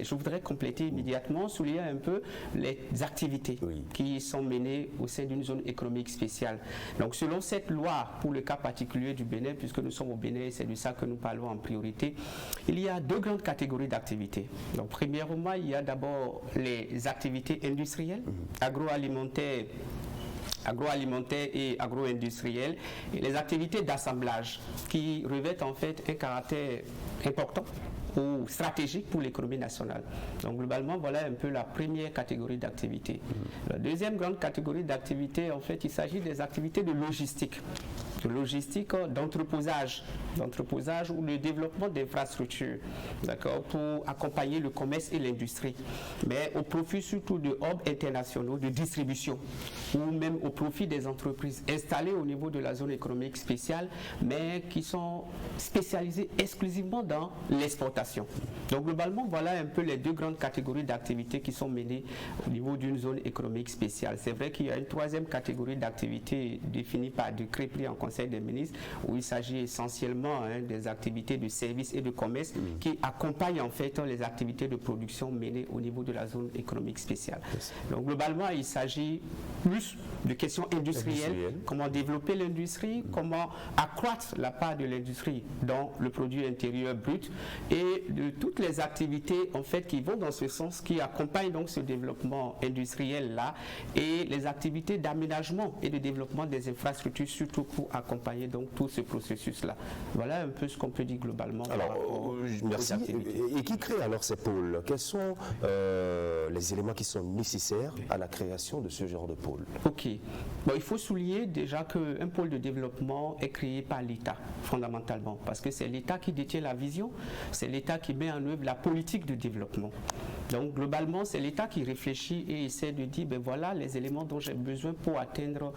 je voudrais compléter immédiatement, souligner un peu les activités qui sont menées au sein d'une zone économique spéciale. Donc selon cette loi, pour le cas particulier du Bénin, puisque nous sommes au Bénin et c'est de ça que nous parlons en priorité, il y a deux grandes catégories d'activités. Donc premièrement, il y a d'abord les activités industrielles, agroalimentaires et agro-industrielles, et les activités d'assemblage qui revêtent en fait un caractère important ou stratégique pour l'économie nationale. Donc globalement, voilà un peu la première catégorie d'activités. La deuxième grande catégorie d'activités, en fait, il s'agit des activités de logistique d'entreposage ou le développement d'infrastructures, d'accord, pour accompagner le commerce et l'industrie, mais au profit surtout de hubs internationaux de distribution ou même au profit des entreprises installées au niveau de la zone économique spéciale, mais qui sont spécialisées exclusivement dans l'exportation. Donc globalement, voilà un peu les deux grandes catégories d'activités qui sont menées au niveau d'une zone économique spéciale. C'est vrai qu'il y a une troisième catégorie d'activités définie par décret pris en Conseil des ministres, où il s'agit essentiellement des activités de services et de commerce qui accompagnent en fait les activités de production menées au niveau de la zone économique spéciale. Donc globalement, il s'agit plus de questions industrielles, comment développer l'industrie, comment accroître la part de l'industrie dans le produit intérieur brut et de toutes les activités en fait qui vont dans ce sens, qui accompagnent donc ce développement industriel là, et les activités d'aménagement et de développement des infrastructures, surtout pour accompagner donc tout ce processus-là. Voilà un peu ce qu'on peut dire globalement. Alors, merci. Et qui crée alors ces pôles? Quels sont les éléments qui sont nécessaires à la création de ce genre de pôle? Ok. Bon, il faut souligner déjà qu'un pôle de développement est créé par l'État, fondamentalement, parce que c'est l'État qui détient la vision, c'est l'État qui met en œuvre la politique de développement. Donc, globalement, c'est l'État qui réfléchit et essaie de dire, ben voilà les éléments dont j'ai besoin pour atteindre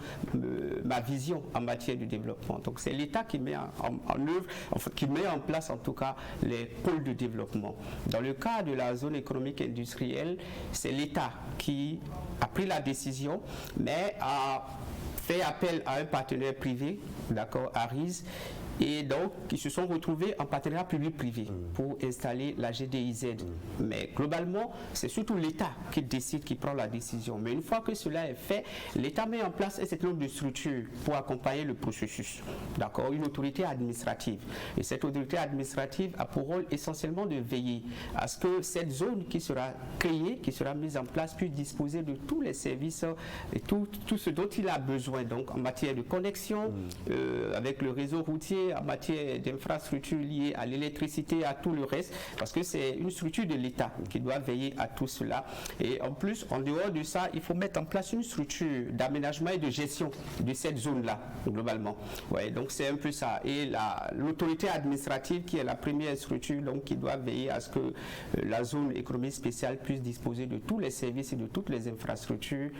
ma vision en matière de développement. Donc, c'est l'État qui met en œuvre, qui met en place en tout cas les pôles de développement. Dans le cas de la zone économique industrielle, c'est l'État qui a pris la décision, mais a fait appel à un partenaire privé, d'accord, ARIS, et donc qui se sont retrouvés en partenariat public-privé pour installer la GDIZ. Mais globalement, c'est surtout l'État qui décide, qui prend la décision. Mais une fois que cela est fait, l'État met en place un certain nombre de structures pour accompagner le processus. D'accord, une autorité administrative. Et cette autorité administrative a pour rôle essentiellement de veiller à ce que cette zone qui sera créée, qui sera mise en place, puisse disposer de tous les services et tout ce dont il a besoin, donc en matière de connexion avec le réseau routier, en matière d'infrastructures liées à l'électricité, à tout le reste, parce que c'est une structure de l'État qui doit veiller à tout cela. Et en plus, en dehors de ça, il faut mettre en place une structure d'aménagement et de gestion de cette zone-là, globalement. Ouais, donc c'est un peu ça. Et l'autorité administrative, qui est la première structure, donc qui doit veiller à ce que la zone économique spéciale puisse disposer de tous les services et de toutes les infrastructures,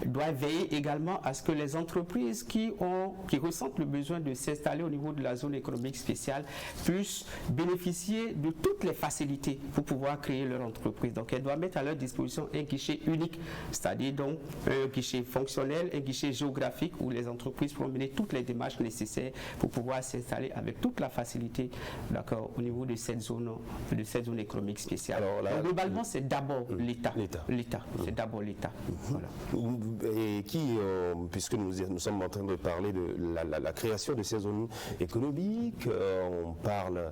doit veiller également à ce que les entreprises qui ressentent le besoin de s'installer au niveau de la zone économique spéciale puissent bénéficier de toutes les facilités pour pouvoir créer leur entreprise. Donc, elle doit mettre à leur disposition un guichet unique, c'est-à-dire donc un guichet fonctionnel, un guichet géographique où les entreprises pourront mener toutes les démarches nécessaires pour pouvoir s'installer avec toute la facilité, d'accord, au niveau de cette zone économique spéciale. Alors, donc, globalement, c'est d'abord l'État. C'est d'abord l'État. Voilà. Et puisque nous sommes en train de parler de la création de ces zones économiques, on parle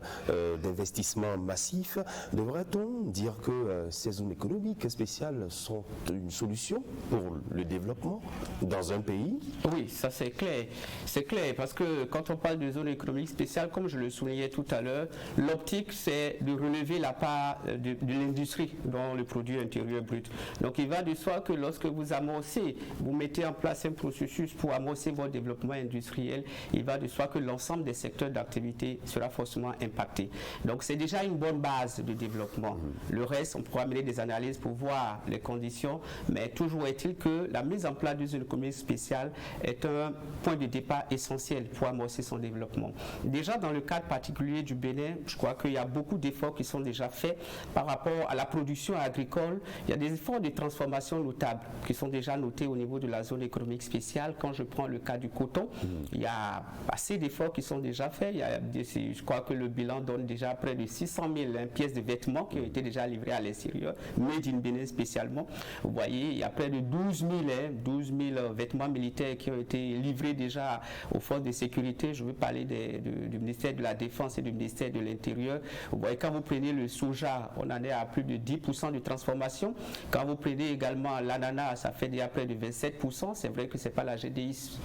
d'investissements massifs, devrait-on dire que ces zones économiques spéciales sont une solution pour le développement dans un pays? Oui, ça c'est clair. C'est clair parce que quand on parle de zones économiques spéciales, comme je le soulignais tout à l'heure, l'optique c'est de relever la part de l'industrie dans le produit intérieur brut. Donc il va de soi que lorsque vous mettez en place un processus pour amorcer votre développement industriel, il va de soi que l'ensemble des secteurs d'activité sera forcément impacté. Donc c'est déjà une bonne base de développement. Le reste, on pourra mener des analyses pour voir les conditions, mais toujours est-il que la mise en place d'une zone économique spéciale est un point de départ essentiel pour amorcer son développement. Déjà dans le cadre particulier du Bénin, je crois qu'il y a beaucoup d'efforts qui sont déjà faits par rapport à la production agricole. Il y a des efforts de transformation notables qui sont déjà notés au niveau de la zone économique spéciale. Quand je prends le cas du coton, il y a assez d'efforts qui sont déjà faits. Je crois que le bilan donne déjà près de 600 000 pièces de vêtements qui ont été déjà livrées à l'extérieur, made in Bénin spécialement. Vous voyez, il y a près de 12 000 vêtements militaires qui ont été livrés déjà aux forces de sécurité. Je veux parler du ministère de la Défense et du ministère de l'Intérieur. Vous voyez, quand vous prenez le soja, on en est à plus de 10% de transformation. Quand vous prenez également l'ananas, ça fait déjà près de 27%. C'est vrai que ce n'est pas la GDIZ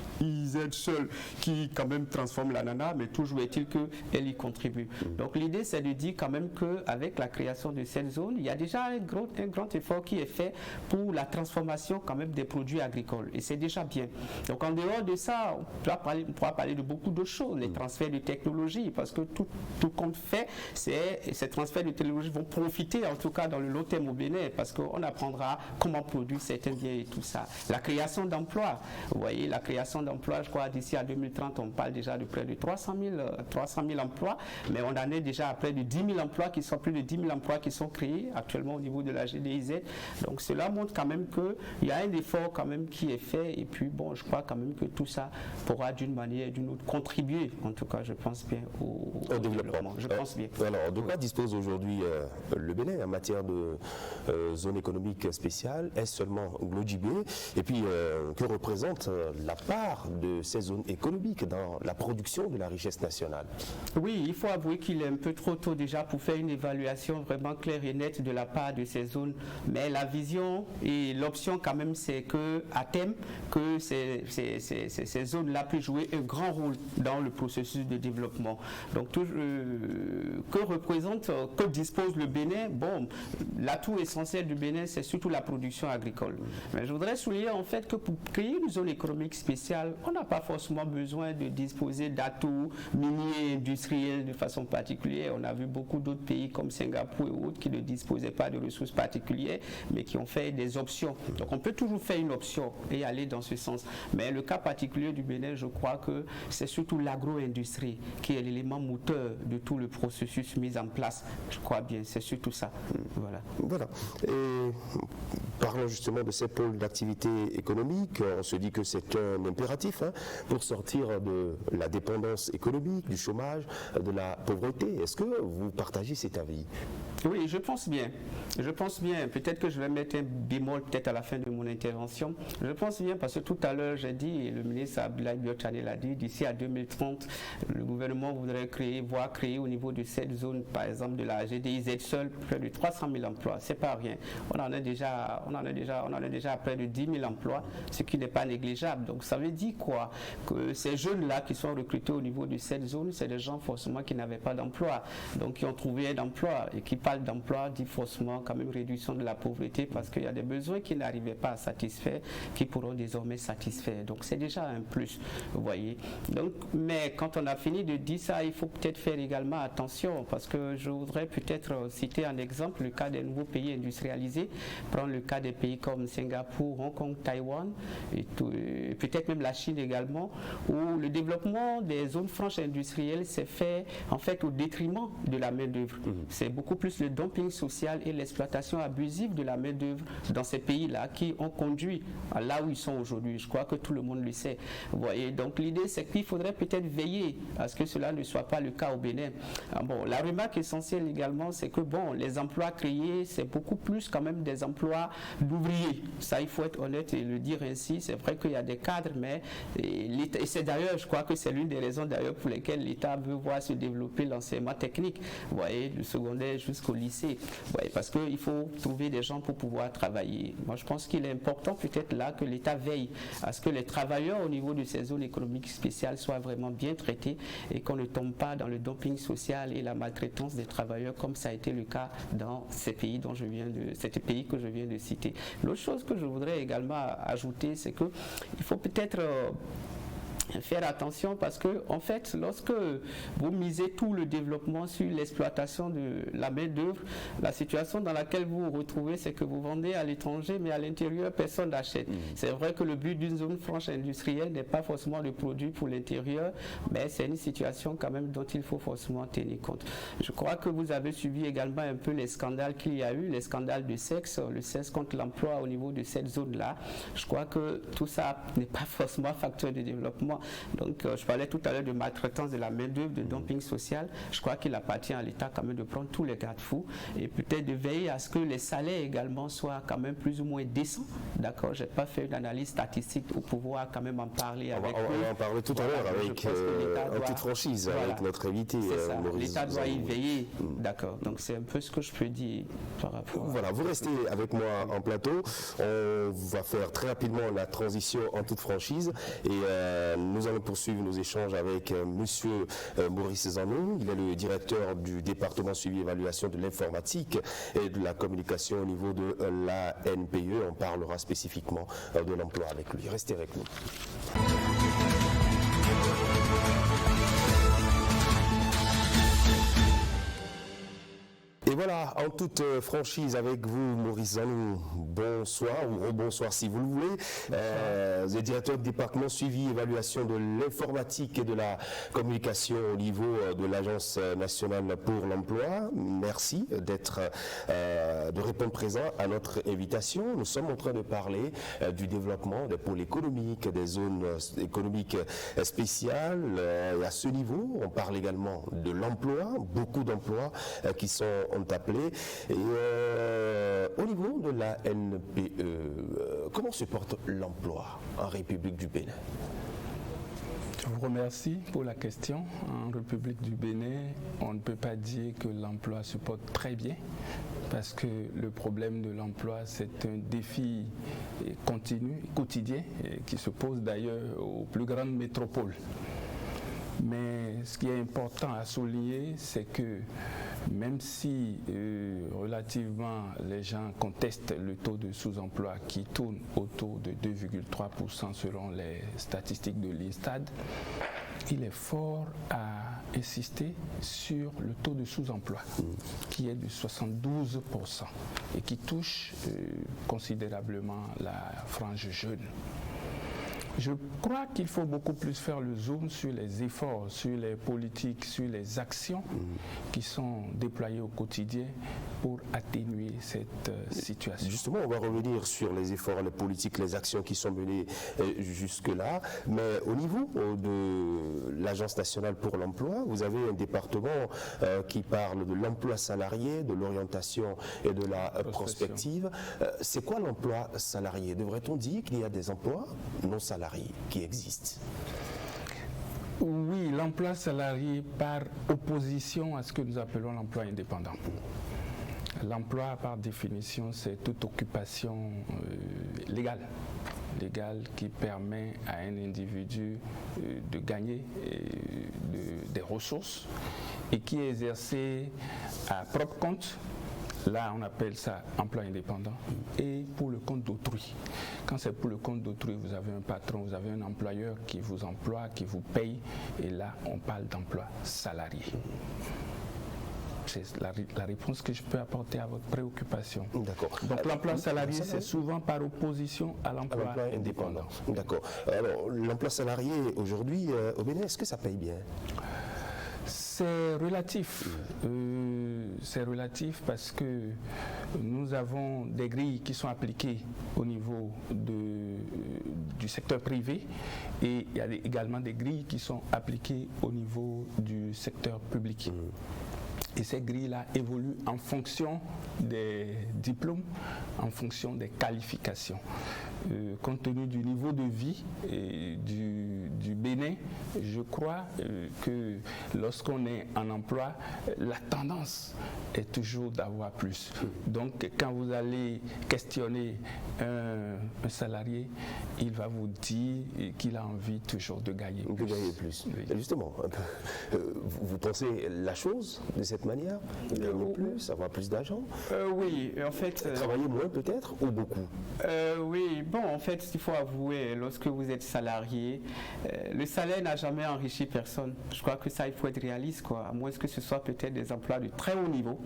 seule qui quand même transforme l'ananas, mais toujours est-il qu'elle y contribue. Donc l'idée c'est de dire quand même qu'avec la création de cette zone, il y a déjà un grand effort qui est fait pour la transformation quand même des produits agricoles. Et c'est déjà bien. Donc en dehors de ça, on pourra parler de beaucoup d'autres choses, les transferts de technologie, parce que tout compte fait, ces transferts de technologie vont profiter en tout cas dans le long terme au Bénin, parce qu'on apprendra comment produire certains biens et tout ça. La création d'emplois, vous voyez, la création d'emplois, je crois d'ici à 2030, on parle déjà de près de 300 000 emplois, mais on en est déjà à près de 10 000 emplois qui sont, plus de 10 000 emplois qui sont créés actuellement au niveau de la GDIZ. Donc cela montre quand même qu'il y a un effort quand même qui est fait, et puis bon, je crois quand même que tout ça pourra d'une manière ou d'une autre contribuer, en tout cas je pense bien au développement. Je pense bien. Alors, de quoi dispose aujourd'hui le Bénin en matière de zone économique spéciale? Est-ce seulement Glodjibé? Et puis, que représente la part de ces zones économiques dans la production de la richesse nationale? Oui, il faut avouer qu'il est un peu trop tôt déjà pour faire une évaluation vraiment claire et nette de la part de ces zones. Mais la vision et l'option quand même, c'est qu'à terme, que ces zones-là puissent jouer un grand rôle dans le processus de développement. Donc, que dispose le Bénin? Bon, l'atout essentiel du Bénin, c'est surtout la production agricole. Mais je voudrais souligner en fait que pour créer une zone économique spéciale, on n'a pas forcément besoin de disposer d'atouts miniers, industriels de façon particulière. On a vu beaucoup d'autres pays comme Singapour et autres qui ne disposaient pas de ressources particulières, mais qui ont fait des options. Donc on peut toujours faire une option et aller dans ce sens. Mais le cas particulier du Bénin, je crois que c'est surtout l'agro-industrie qui est l'élément moteur de tout le processus mis en place. Je crois bien, c'est surtout ça. Voilà. Et Parlons justement de ces pôles d'activité économique. On se dit que c'est un impératif pour sortir de la dépendance économique, du chômage, de la pauvreté. Est-ce que vous partagez cet avis? Oui, je pense bien. Je pense bien. Peut-être que je vais mettre un bémol peut-être à la fin de mon intervention. Je pense bien parce que tout à l'heure, j'ai dit, et le ministre Abdoulaye Biotane l'a dit, d'ici à 2030, le gouvernement voudrait voir créer au niveau de cette zone, par exemple de la GDIZ seule, près de 300 000 emplois. C'est pas rien. On en a déjà à près de 10 000 emplois, ce qui n'est pas négligeable. Donc ça veut dire quoi? Que ces jeunes-là qui sont recrutés au niveau de cette zone, c'est des gens forcément qui n'avaient pas d'emploi, donc qui ont trouvé un emploi, et qui parlent d'emploi dit forcément quand même réduction de la pauvreté parce qu'il y a des besoins qui n'arrivaient pas à satisfaire, qui pourront désormais satisfaire. Donc c'est déjà un plus, vous voyez. Donc, mais quand on a fini de dire ça, il faut peut-être faire également attention parce que je voudrais peut-être citer un exemple, le cas des nouveaux pays industrialisés, prendre le cas des pays comme Singapour, Hong Kong, Taïwan, et peut-être même la Chine également, où le développement des zones franches industrielles s'est fait en fait au détriment de la main-d'œuvre. C'est beaucoup plus le dumping social et l'exploitation abusive de la main-d'œuvre dans ces pays-là qui ont conduit à là où ils sont aujourd'hui. Je crois que tout le monde le sait. Vous voyez, donc l'idée c'est qu'il faudrait peut-être veiller à ce que cela ne soit pas le cas au Bénin. Bon, la remarque essentielle également, c'est que bon, les emplois créés, c'est beaucoup plus quand même des emplois d'ouvriers. Ça, il faut être honnête et le dire ainsi. C'est vrai qu'il y a des cadres, mais et c'est d'ailleurs, je crois que c'est l'une des raisons d'ailleurs pour lesquelles l'État veut voir se développer l'enseignement technique. Vous voyez, du secondaire jusqu'au lycée. Ouais, parce qu'il faut trouver des gens pour pouvoir travailler. Moi, je pense qu'il est important peut-être là que l'État veille à ce que les travailleurs au niveau de ces zones économiques spéciales soient vraiment bien traités et qu'on ne tombe pas dans le dumping social et la maltraitance des travailleurs comme ça a été le cas dans ces pays que je viens de citer. L'autre chose que je voudrais également ajouter, c'est que il faut peut-être faire attention parce que en fait lorsque vous misez tout le développement sur l'exploitation de la main d'œuvre, la situation dans laquelle vous vous retrouvez, c'est que vous vendez à l'étranger mais à l'intérieur personne n'achète. C'est vrai que le but d'une zone franche industrielle n'est pas forcément le produit pour l'intérieur, mais c'est une situation quand même dont il faut forcément tenir compte. Je crois que vous avez suivi également un peu les scandales qu'il y a eu, les scandales de sexe, le sexe contre l'emploi au niveau de cette zone-là. Je crois que tout ça n'est pas forcément facteur de développement. Donc, je parlais tout à l'heure de maltraitance de la main-d'œuvre, de dumping social. Je crois qu'il appartient à l'État quand même de prendre tous les garde-fous et peut-être de veiller à ce que les salaires également soient quand même plus ou moins décents. D'accord, je n'ai pas fait une analyse statistique pour pouvoir quand même en parler avec eux. On va en parler tout à l'heure avec en toute franchise, avec notre invité. L'État doit y veiller. D'accord, donc c'est un peu ce que je peux dire par rapport à... Voilà, vous restez avec moi en plateau. On va faire très rapidement la transition en toute franchise et nous allons poursuivre nos échanges avec monsieur Maurice Zanou. Il est le directeur du département suivi et évaluation de l'informatique et de la communication au niveau de la NPE. On parlera spécifiquement de l'emploi avec lui. Restez avec nous. Et voilà, en toute franchise avec vous, Maurice Zanou, bonsoir ou rebonsoir si vous le voulez. Vous êtes directeur du département suivi et évaluation de l'informatique et de la communication au niveau de l'Agence nationale pour l'emploi. Merci de répondre présent à notre invitation. Nous sommes en train de parler du développement des pôles économiques, des zones économiques spéciales. Et à ce niveau, on parle également de l'emploi, beaucoup d'emplois qui sont appelés. Et au niveau de la NPE, comment se porte l'emploi en République du Bénin? Je vous remercie pour la question. En République du Bénin, on ne peut pas dire que l'emploi se porte très bien parce que le problème de l'emploi, c'est un défi continu, quotidien, qui se pose d'ailleurs aux plus grandes métropoles. Mais ce qui est important à souligner, c'est que même si relativement les gens contestent le taux de sous-emploi qui tourne autour de 2,3% selon les statistiques de l'INSTAD, il est fort à insister sur le taux de sous-emploi qui est de 72% et qui touche considérablement la frange jeune. Je crois qu'il faut beaucoup plus faire le zoom sur les efforts, sur les politiques, sur les actions qui sont déployées au quotidien pour atténuer cette situation. Justement, on va revenir sur les efforts, les politiques, les actions qui sont menées jusque-là. Mais au niveau de l'Agence nationale pour l'emploi, vous avez un département qui parle de l'emploi salarié, de l'orientation et de la prospective. C'est quoi l'emploi salarié? Devrait-on dire qu'il y a des emplois non salariés qui existent? Oui, l'emploi salarié par opposition à ce que nous appelons l'emploi indépendant. L'emploi, par définition, c'est toute occupation légale qui permet à un individu de gagner des ressources et qui est exercée à propre compte. Là, on appelle ça emploi indépendant et pour le compte d'autrui. Quand c'est pour le compte d'autrui, vous avez un patron, vous avez un employeur qui vous emploie, qui vous paye et là, on parle d'emploi salarié. C'est la réponse que je peux apporter à votre préoccupation. D'accord. Donc l'emploi salarié, c'est souvent par opposition à l'emploi indépendant. D'accord. Alors, l'emploi salarié aujourd'hui au Bénin, est-ce que ça paye bien? C'est relatif. C'est relatif parce que nous avons des grilles qui sont appliquées au niveau du secteur privé et il y a également des grilles qui sont appliquées au niveau du secteur public. Et ces grilles-là évoluent en fonction des diplômes, en fonction des qualifications. Compte tenu du niveau de vie et du Bénin, je crois que lorsqu'on est en emploi, la tendance est toujours d'avoir plus. Donc quand vous allez questionner un salarié, il va vous dire qu'il a envie toujours de gagner plus. De gagner plus. Oui. Justement, vous pensez la chose de cette manière? Gagner plus, avoir plus d'argent? Oui, en fait... Travailler moins peut-être ou beaucoup? Oui, bon, en fait, il faut avouer, lorsque vous êtes salarié, le salaire n'a jamais enrichi personne. Je crois que ça, il faut être réaliste, quoi. À moins que ce soit peut-être des emplois de très haut niveau,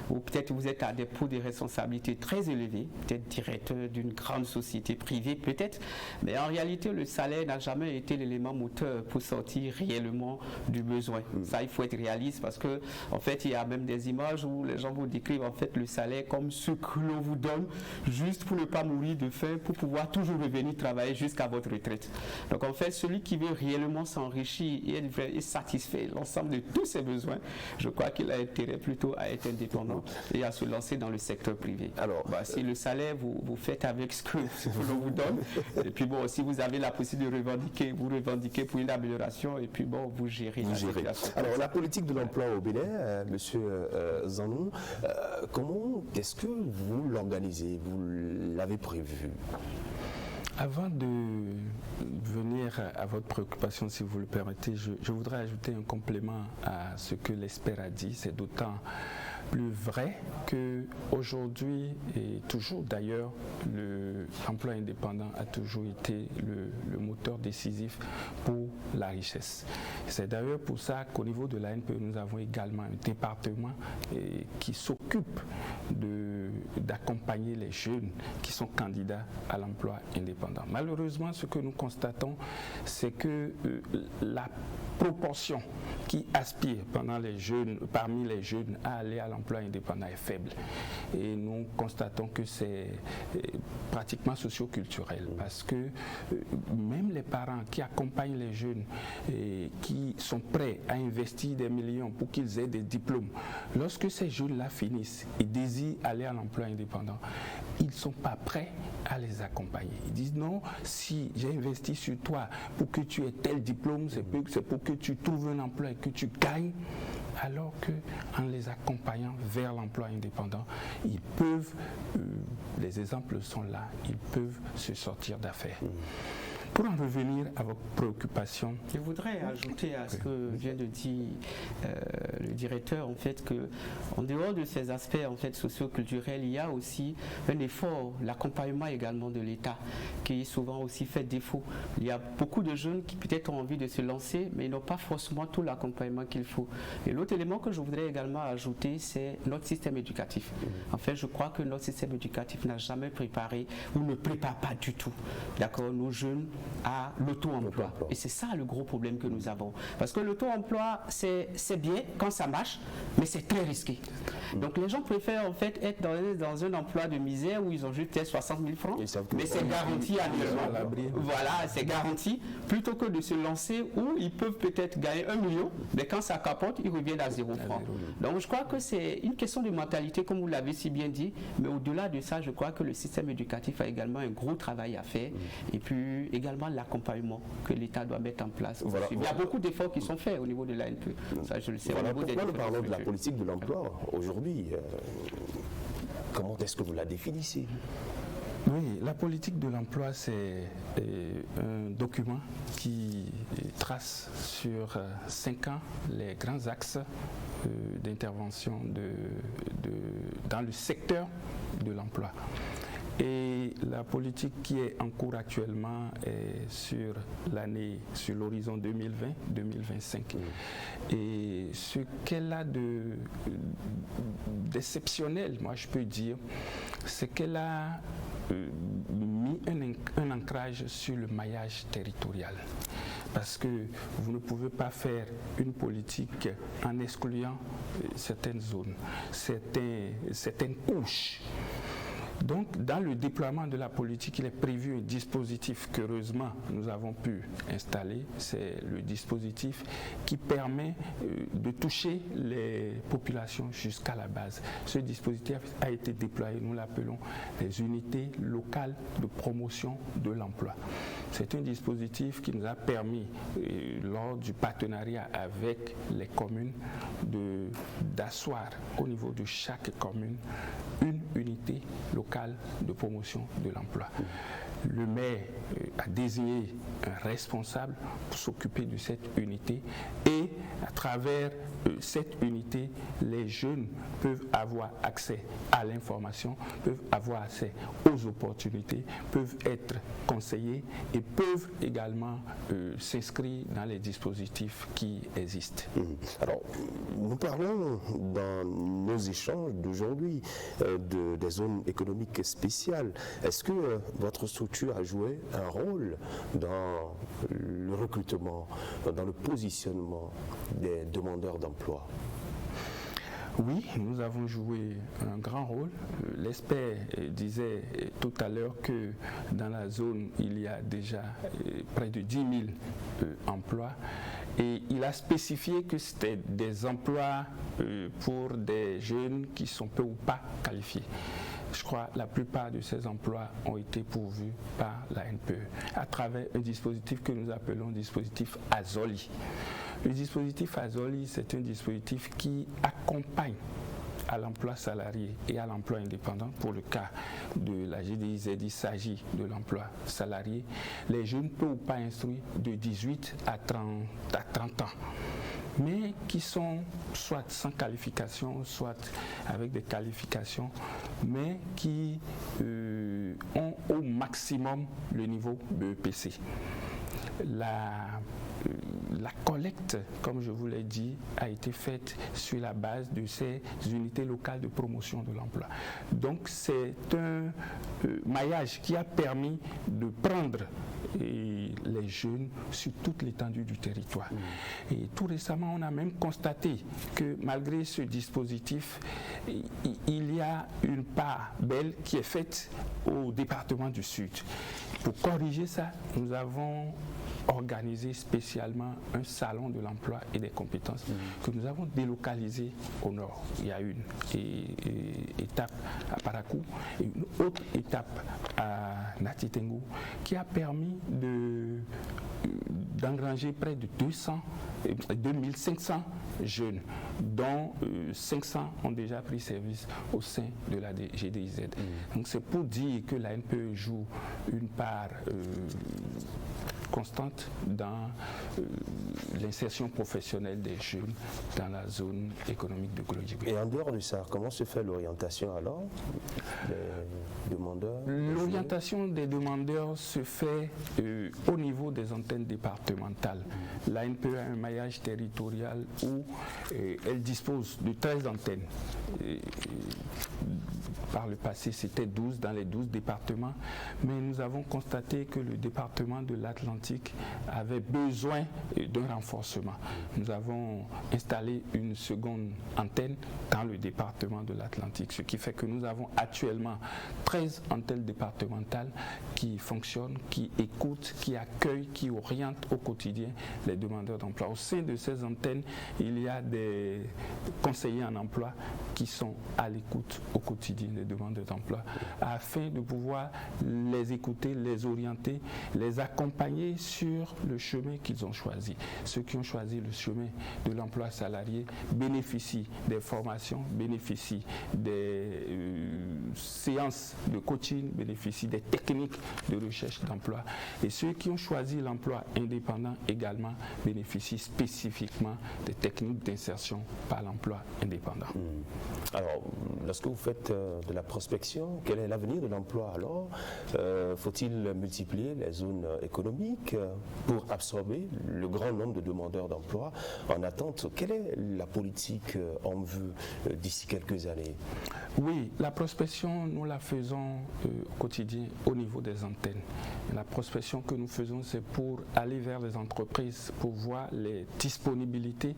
ou peut-être vous êtes à des postes de responsabilité très élevés, peut-être directeur d'une grande société privée, peut-être. Mais en réalité, le salaire n'a jamais été l'élément moteur pour sortir réellement du besoin. Ça, il faut être réaliste parce que, en fait, il y a même des images où les gens vous décrivent en fait le salaire comme ce que l'on vous donne juste pour ne pas mourir de faim, pour pouvoir toujours revenir travailler jusqu'à votre retraite. Donc en fait, celui qui veut réellement s'enrichir et satisfaire l'ensemble de tous ses besoins, je crois qu'il a intérêt plutôt à être indépendant et à se lancer dans le secteur privé. Alors, si le salaire, vous faites avec ce que l'on vous donne, et puis bon, si vous avez la possibilité de revendiquer, vous revendiquez pour une amélioration, et puis bon, vous gérez la situation. Alors la politique de l'emploi au Bénin, Monsieur Zanou, comment est-ce que vous l'organisez? Vous l'avez prévu? Avant de venir à votre préoccupation, si vous le permettez, je voudrais ajouter un complément à ce que l'expert a dit. C'est d'autant plus vrai qu'aujourd'hui, et toujours d'ailleurs, l'emploi indépendant a toujours été le moteur décisif pour la richesse. C'est d'ailleurs pour ça qu'au niveau de l'ANPE, nous avons également un département qui s'occupe d'accompagner les jeunes qui sont candidats à l'emploi indépendant. Malheureusement, ce que nous constatons, c'est que la proportion qui aspire parmi les jeunes à aller à l'emploi indépendant est faible. Et nous constatons que c'est pratiquement socio-culturel parce que même les parents qui accompagnent les jeunes et qui sont prêts à investir des millions pour qu'ils aient des diplômes, lorsque ces jeunes-là finissent et désirent aller à l'emploi indépendant, ils ne sont pas prêts à les accompagner. Ils disent non, si j'ai investi sur toi pour que tu aies tel diplôme, c'est pour que tu trouves un emploi et que tu gagnes, alors qu'en les accompagnant vers l'emploi indépendant, ils peuvent, les exemples sont là, ils peuvent se sortir d'affaires. Pour en revenir à votre préoccupation, je voudrais ajouter à ce que vient de dire le directeur, en fait, que en dehors de ces aspects en fait socio-culturels, il y a aussi un effort, l'accompagnement également de l'État, qui souvent aussi fait défaut. Il y a beaucoup de jeunes qui peut-être ont envie de se lancer, mais ils n'ont pas forcément tout l'accompagnement qu'il faut. Et l'autre élément que je voudrais également ajouter, c'est notre système éducatif. En fait, je crois que notre système éducatif n'a jamais préparé ou ne prépare pas du tout, d'accord, nos jeunes à l'auto-emploi. Et c'est ça le gros problème que nous avons. Parce que l'auto-emploi, c'est bien quand ça marche, mais c'est très risqué. Donc les gens préfèrent en fait être dans un emploi de misère où ils ont juste 60 000 francs, mais c'est garanti annuellement. Voilà, c'est garanti, plutôt que de se lancer où ils peuvent peut-être gagner 1 million, mais quand ça capote, ils reviennent à 0 francs. Donc je crois que c'est une question de mentalité, comme vous l'avez si bien dit, mais au-delà de ça, je crois que le système éducatif a également un gros travail à faire, et puis également l'accompagnement que l'État doit mettre en place. Voilà. Il y a beaucoup d'efforts qui sont faits au niveau de l'ANPE. Ça, je le sais. Voilà, pourquoi nous parlons de la politique de l'emploi aujourd'hui? Comment est-ce que vous la définissez? Oui, la politique de l'emploi, c'est un document qui trace sur 5 ans les grands axes d'intervention dans le secteur de l'emploi. Et la politique qui est en cours actuellement est sur l'horizon 2020-2025. Et ce qu'elle a d'exceptionnel, moi je peux dire, c'est qu'elle a mis un ancrage sur le maillage territorial. Parce que vous ne pouvez pas faire une politique en excluant certaines zones, certaines couches. Donc, dans le déploiement de la politique, il est prévu un dispositif qu'heureusement nous avons pu installer. C'est le dispositif qui permet de toucher les populations jusqu'à la base. Ce dispositif a été déployé, nous l'appelons les unités locales de promotion de l'emploi. C'est un dispositif qui nous a permis, lors du partenariat avec les communes, d'asseoir au niveau de chaque commune une unité locale de promotion de l'emploi. Le maire a désigné un responsable pour s'occuper de cette unité et à travers cette unité, les jeunes peuvent avoir accès à l'information, peuvent avoir accès aux opportunités, peuvent être conseillés et peuvent également s'inscrire dans les dispositifs qui existent. Alors, nous parlons dans nos échanges d'aujourd'hui des zones économiques spéciales. Est-ce que votre structure a joué un rôle dans le recrutement, dans le positionnement des demandeurs d'emploi? Oui, nous avons joué un grand rôle. L'expert disait tout à l'heure que dans la zone, il y a déjà près de 10 000 emplois. Et il a spécifié que c'était des emplois pour des jeunes qui sont peu ou pas qualifiés. Je crois que la plupart de ces emplois ont été pourvus par la NPE à travers un dispositif que nous appelons dispositif Azoli. Le dispositif Azoli, c'est un dispositif qui accompagne à l'emploi salarié et à l'emploi indépendant. Pour le cas de la GDIZ, il s'agit de l'emploi salarié. Les jeunes peu ou pas instruits de 18 à 30 ans, mais qui sont soit sans qualification, soit avec des qualifications, mais qui ont au maximum le niveau BEPC. La collecte, comme je vous l'ai dit, a été faite sur la base de ces unités locales de promotion de l'emploi. Donc c'est un maillage qui a permis de prendre les jeunes sur toute l'étendue du territoire. Et tout récemment, on a même constaté que malgré ce dispositif, il y a une part belle qui est faite au département du Sud. Pour corriger ça, nous avons organisé spécialement un salon de l'emploi et des compétences que nous avons délocalisé au nord. Il y a une étape à Parakou et une autre étape à Natitengu qui a permis d'engranger près de 2500 jeunes, dont 500 ont déjà pris service au sein de la GDIZ. Donc c'est pour dire que la NPE joue une part constante dans l'insertion professionnelle des jeunes dans la zone économique de Glodjibé. Et en dehors de ça, comment se fait l'orientation alors des demandeurs? L'orientation des demandeurs se fait au niveau des antennes départementales. L'ANPE a un maillage territorial où elle dispose de 13 antennes. Par le passé, c'était 12 dans les 12 départements, mais nous avons constaté que le département de l'Atlantique avait besoin d'un renforcement. Nous avons installé une seconde antenne dans le département de l'Atlantique, ce qui fait que nous avons actuellement 13 antennes départementales qui fonctionnent, qui écoutent, qui accueillent, qui orientent au quotidien les demandeurs d'emploi. Au sein de ces antennes, il y a des conseillers en emploi qui sont à l'écoute au quotidien des demandeurs d'emploi afin de pouvoir les écouter, les orienter, les accompagner sur le chemin qu'ils ont choisi. Ceux qui ont choisi le chemin de l'emploi salarié bénéficient des formations, bénéficient des séances de coaching, bénéficient des techniques de recherche d'emploi. Et ceux qui ont choisi l'emploi indépendant également bénéficient spécifiquement des techniques d'insertion par l'emploi indépendant. Alors, lorsque vous faites de la prospection, quel est l'avenir de l'emploi alors? Faut-il multiplier les zones économiques pour absorber le grand nombre de demandeurs d'emploi en attente? Quelle est la politique en vue d'ici quelques années? Oui, la prospection, nous la faisons au quotidien au niveau des antennes. La prospection que nous faisons, c'est pour aller vers les entreprises, pour voir les disponibilités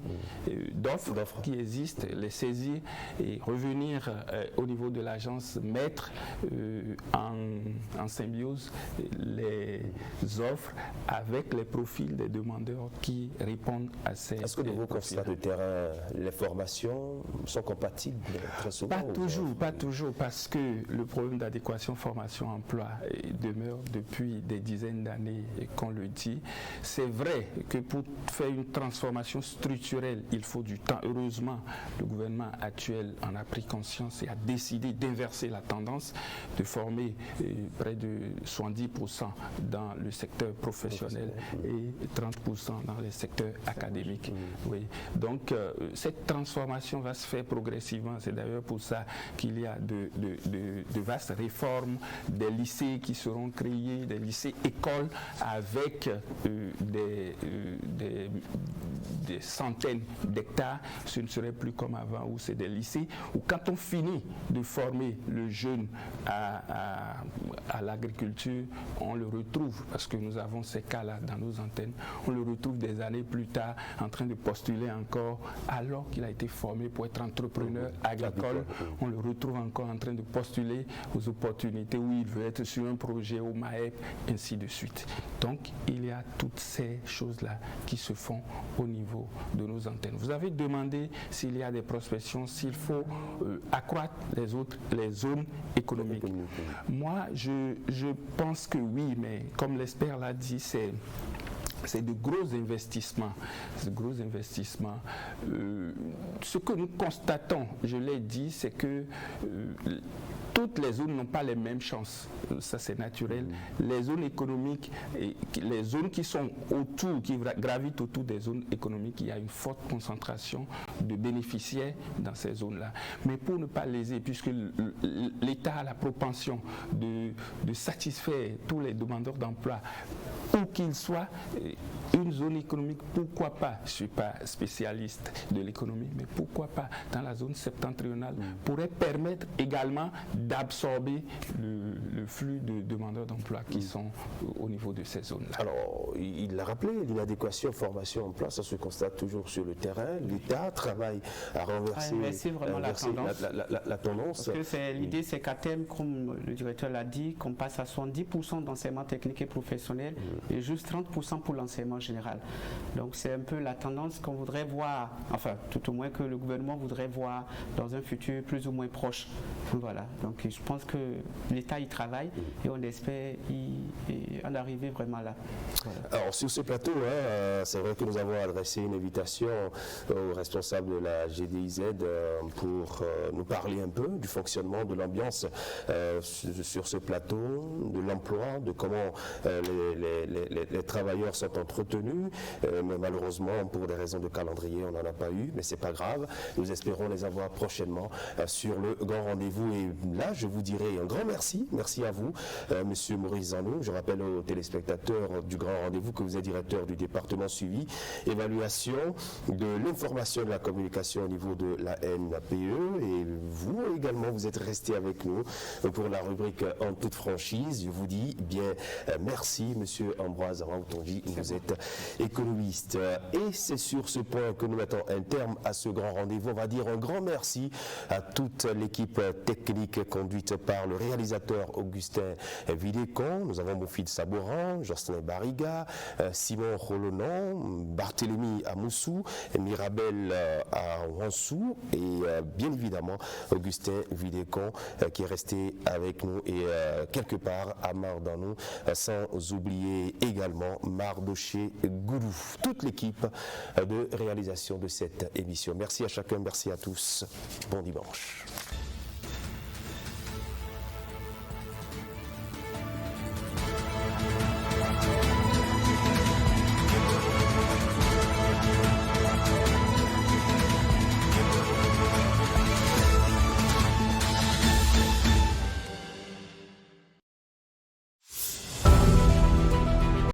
d'offres qui existent, les saisir et revenir au niveau de l'agence, mettre en symbiose les offres avec les profils des demandeurs qui répondent à ces profils. Est-ce que de vos constats de terrain, les formations sont compatibles très souvent? Pas toujours, parce que le problème d'adéquation formation-emploi demeure depuis des dizaines d'années qu'on le dit. C'est vrai que pour faire une transformation structurelle, il faut du temps. Heureusement, le gouvernement actuel en a pris conscience et a décidé d'inverser la tendance, de former près de 70% dans le secteur professionnel et 30% dans les secteurs académiques. Oui. Donc, cette transformation va se faire progressivement. C'est d'ailleurs pour ça qu'il y a de vastes réformes, des lycées qui seront créés, des lycées-écoles avec des centaines d'hectares. Ce ne serait plus comme avant où c'est des lycées où quand on finit de former le jeune à l'agriculture, on le retrouve, parce que nous avons ces cas-là dans nos antennes, on le retrouve des années plus tard en train de postuler encore alors qu'il a été formé pour être entrepreneur agricole. On le retrouve encore en train de postuler aux opportunités où il veut être sur un projet au MAEP, ainsi de suite. Donc il y a toutes ces choses-là qui se font au niveau de nos antennes. Vous avez demandé s'il y a des prospections, s'il faut accroître les zones économiques. Moi, je pense que oui, mais comme l'expert l'a dit, c'est de gros investissements. Ce que nous constatons, je l'ai dit, c'est que toutes les zones n'ont pas les mêmes chances. Ça, c'est naturel. Les zones économiques, les zones qui sont autour, qui gravitent autour des zones économiques, il y a une forte concentration de bénéficiaires dans ces zones-là. Mais pour ne pas léser, puisque l'État a la propension de satisfaire tous les demandeurs d'emploi, où qu'ils soient, une zone économique, pourquoi pas, je ne suis pas spécialiste de l'économie, mais pourquoi pas dans la zone septentrionale, pourrait permettre également d'absorber le flux de demandeurs d'emploi qui sont au niveau de ces zones-là. Alors, il l'a rappelé, l'inadéquation formation-emploi, ça se constate toujours sur le terrain. L'État travaille à renverser vraiment la tendance. Parce que l'idée, c'est qu'à terme, comme le directeur l'a dit, qu'on passe à 70% d'enseignement technique et professionnel et juste 30% pour l'enseignement général. Donc c'est un peu la tendance qu'on voudrait voir, enfin tout au moins que le gouvernement voudrait voir dans un futur plus ou moins proche. Voilà, donc je pense que l'État y travaille et on espère en arriver vraiment là. Voilà. Alors sur ce plateau, c'est vrai que nous avons adressé une invitation aux responsables de la GDIZ pour nous parler un peu du fonctionnement, de l'ambiance sur ce plateau, de l'emploi, de comment les travailleurs sont entretenus, mais malheureusement, pour des raisons de calendrier, on n'en a pas eu, mais c'est pas grave. Nous espérons les avoir prochainement sur le grand rendez-vous. Et là, je vous dirai un grand merci. Merci à vous, Monsieur Maurice Zanou. Je rappelle aux téléspectateurs du grand rendez-vous que vous êtes directeur du département suivi, évaluation de l'information et de la communication au niveau de la NPE. Et vous également, vous êtes resté avec nous pour la rubrique En toute franchise. Je vous dis bien merci, Monsieur Ambroise Raoutonji. Vous êtes économiste. Et c'est sur ce point que nous mettons un terme à ce grand rendez-vous. On va dire un grand merci à toute l'équipe technique conduite par le réalisateur Augustin Vidécon. Nous avons Moufid Sabouran, Jocelyn Bariga, Simon Rolonon, Barthélemy Amoussou, Mirabel à Wansou et bien évidemment Augustin Vidécon qui est resté avec nous et quelque part à Mardanou, sans oublier également Mardoché Goulou, toute l'équipe de réalisation de cette émission. Merci à chacun, merci à tous. Bon dimanche.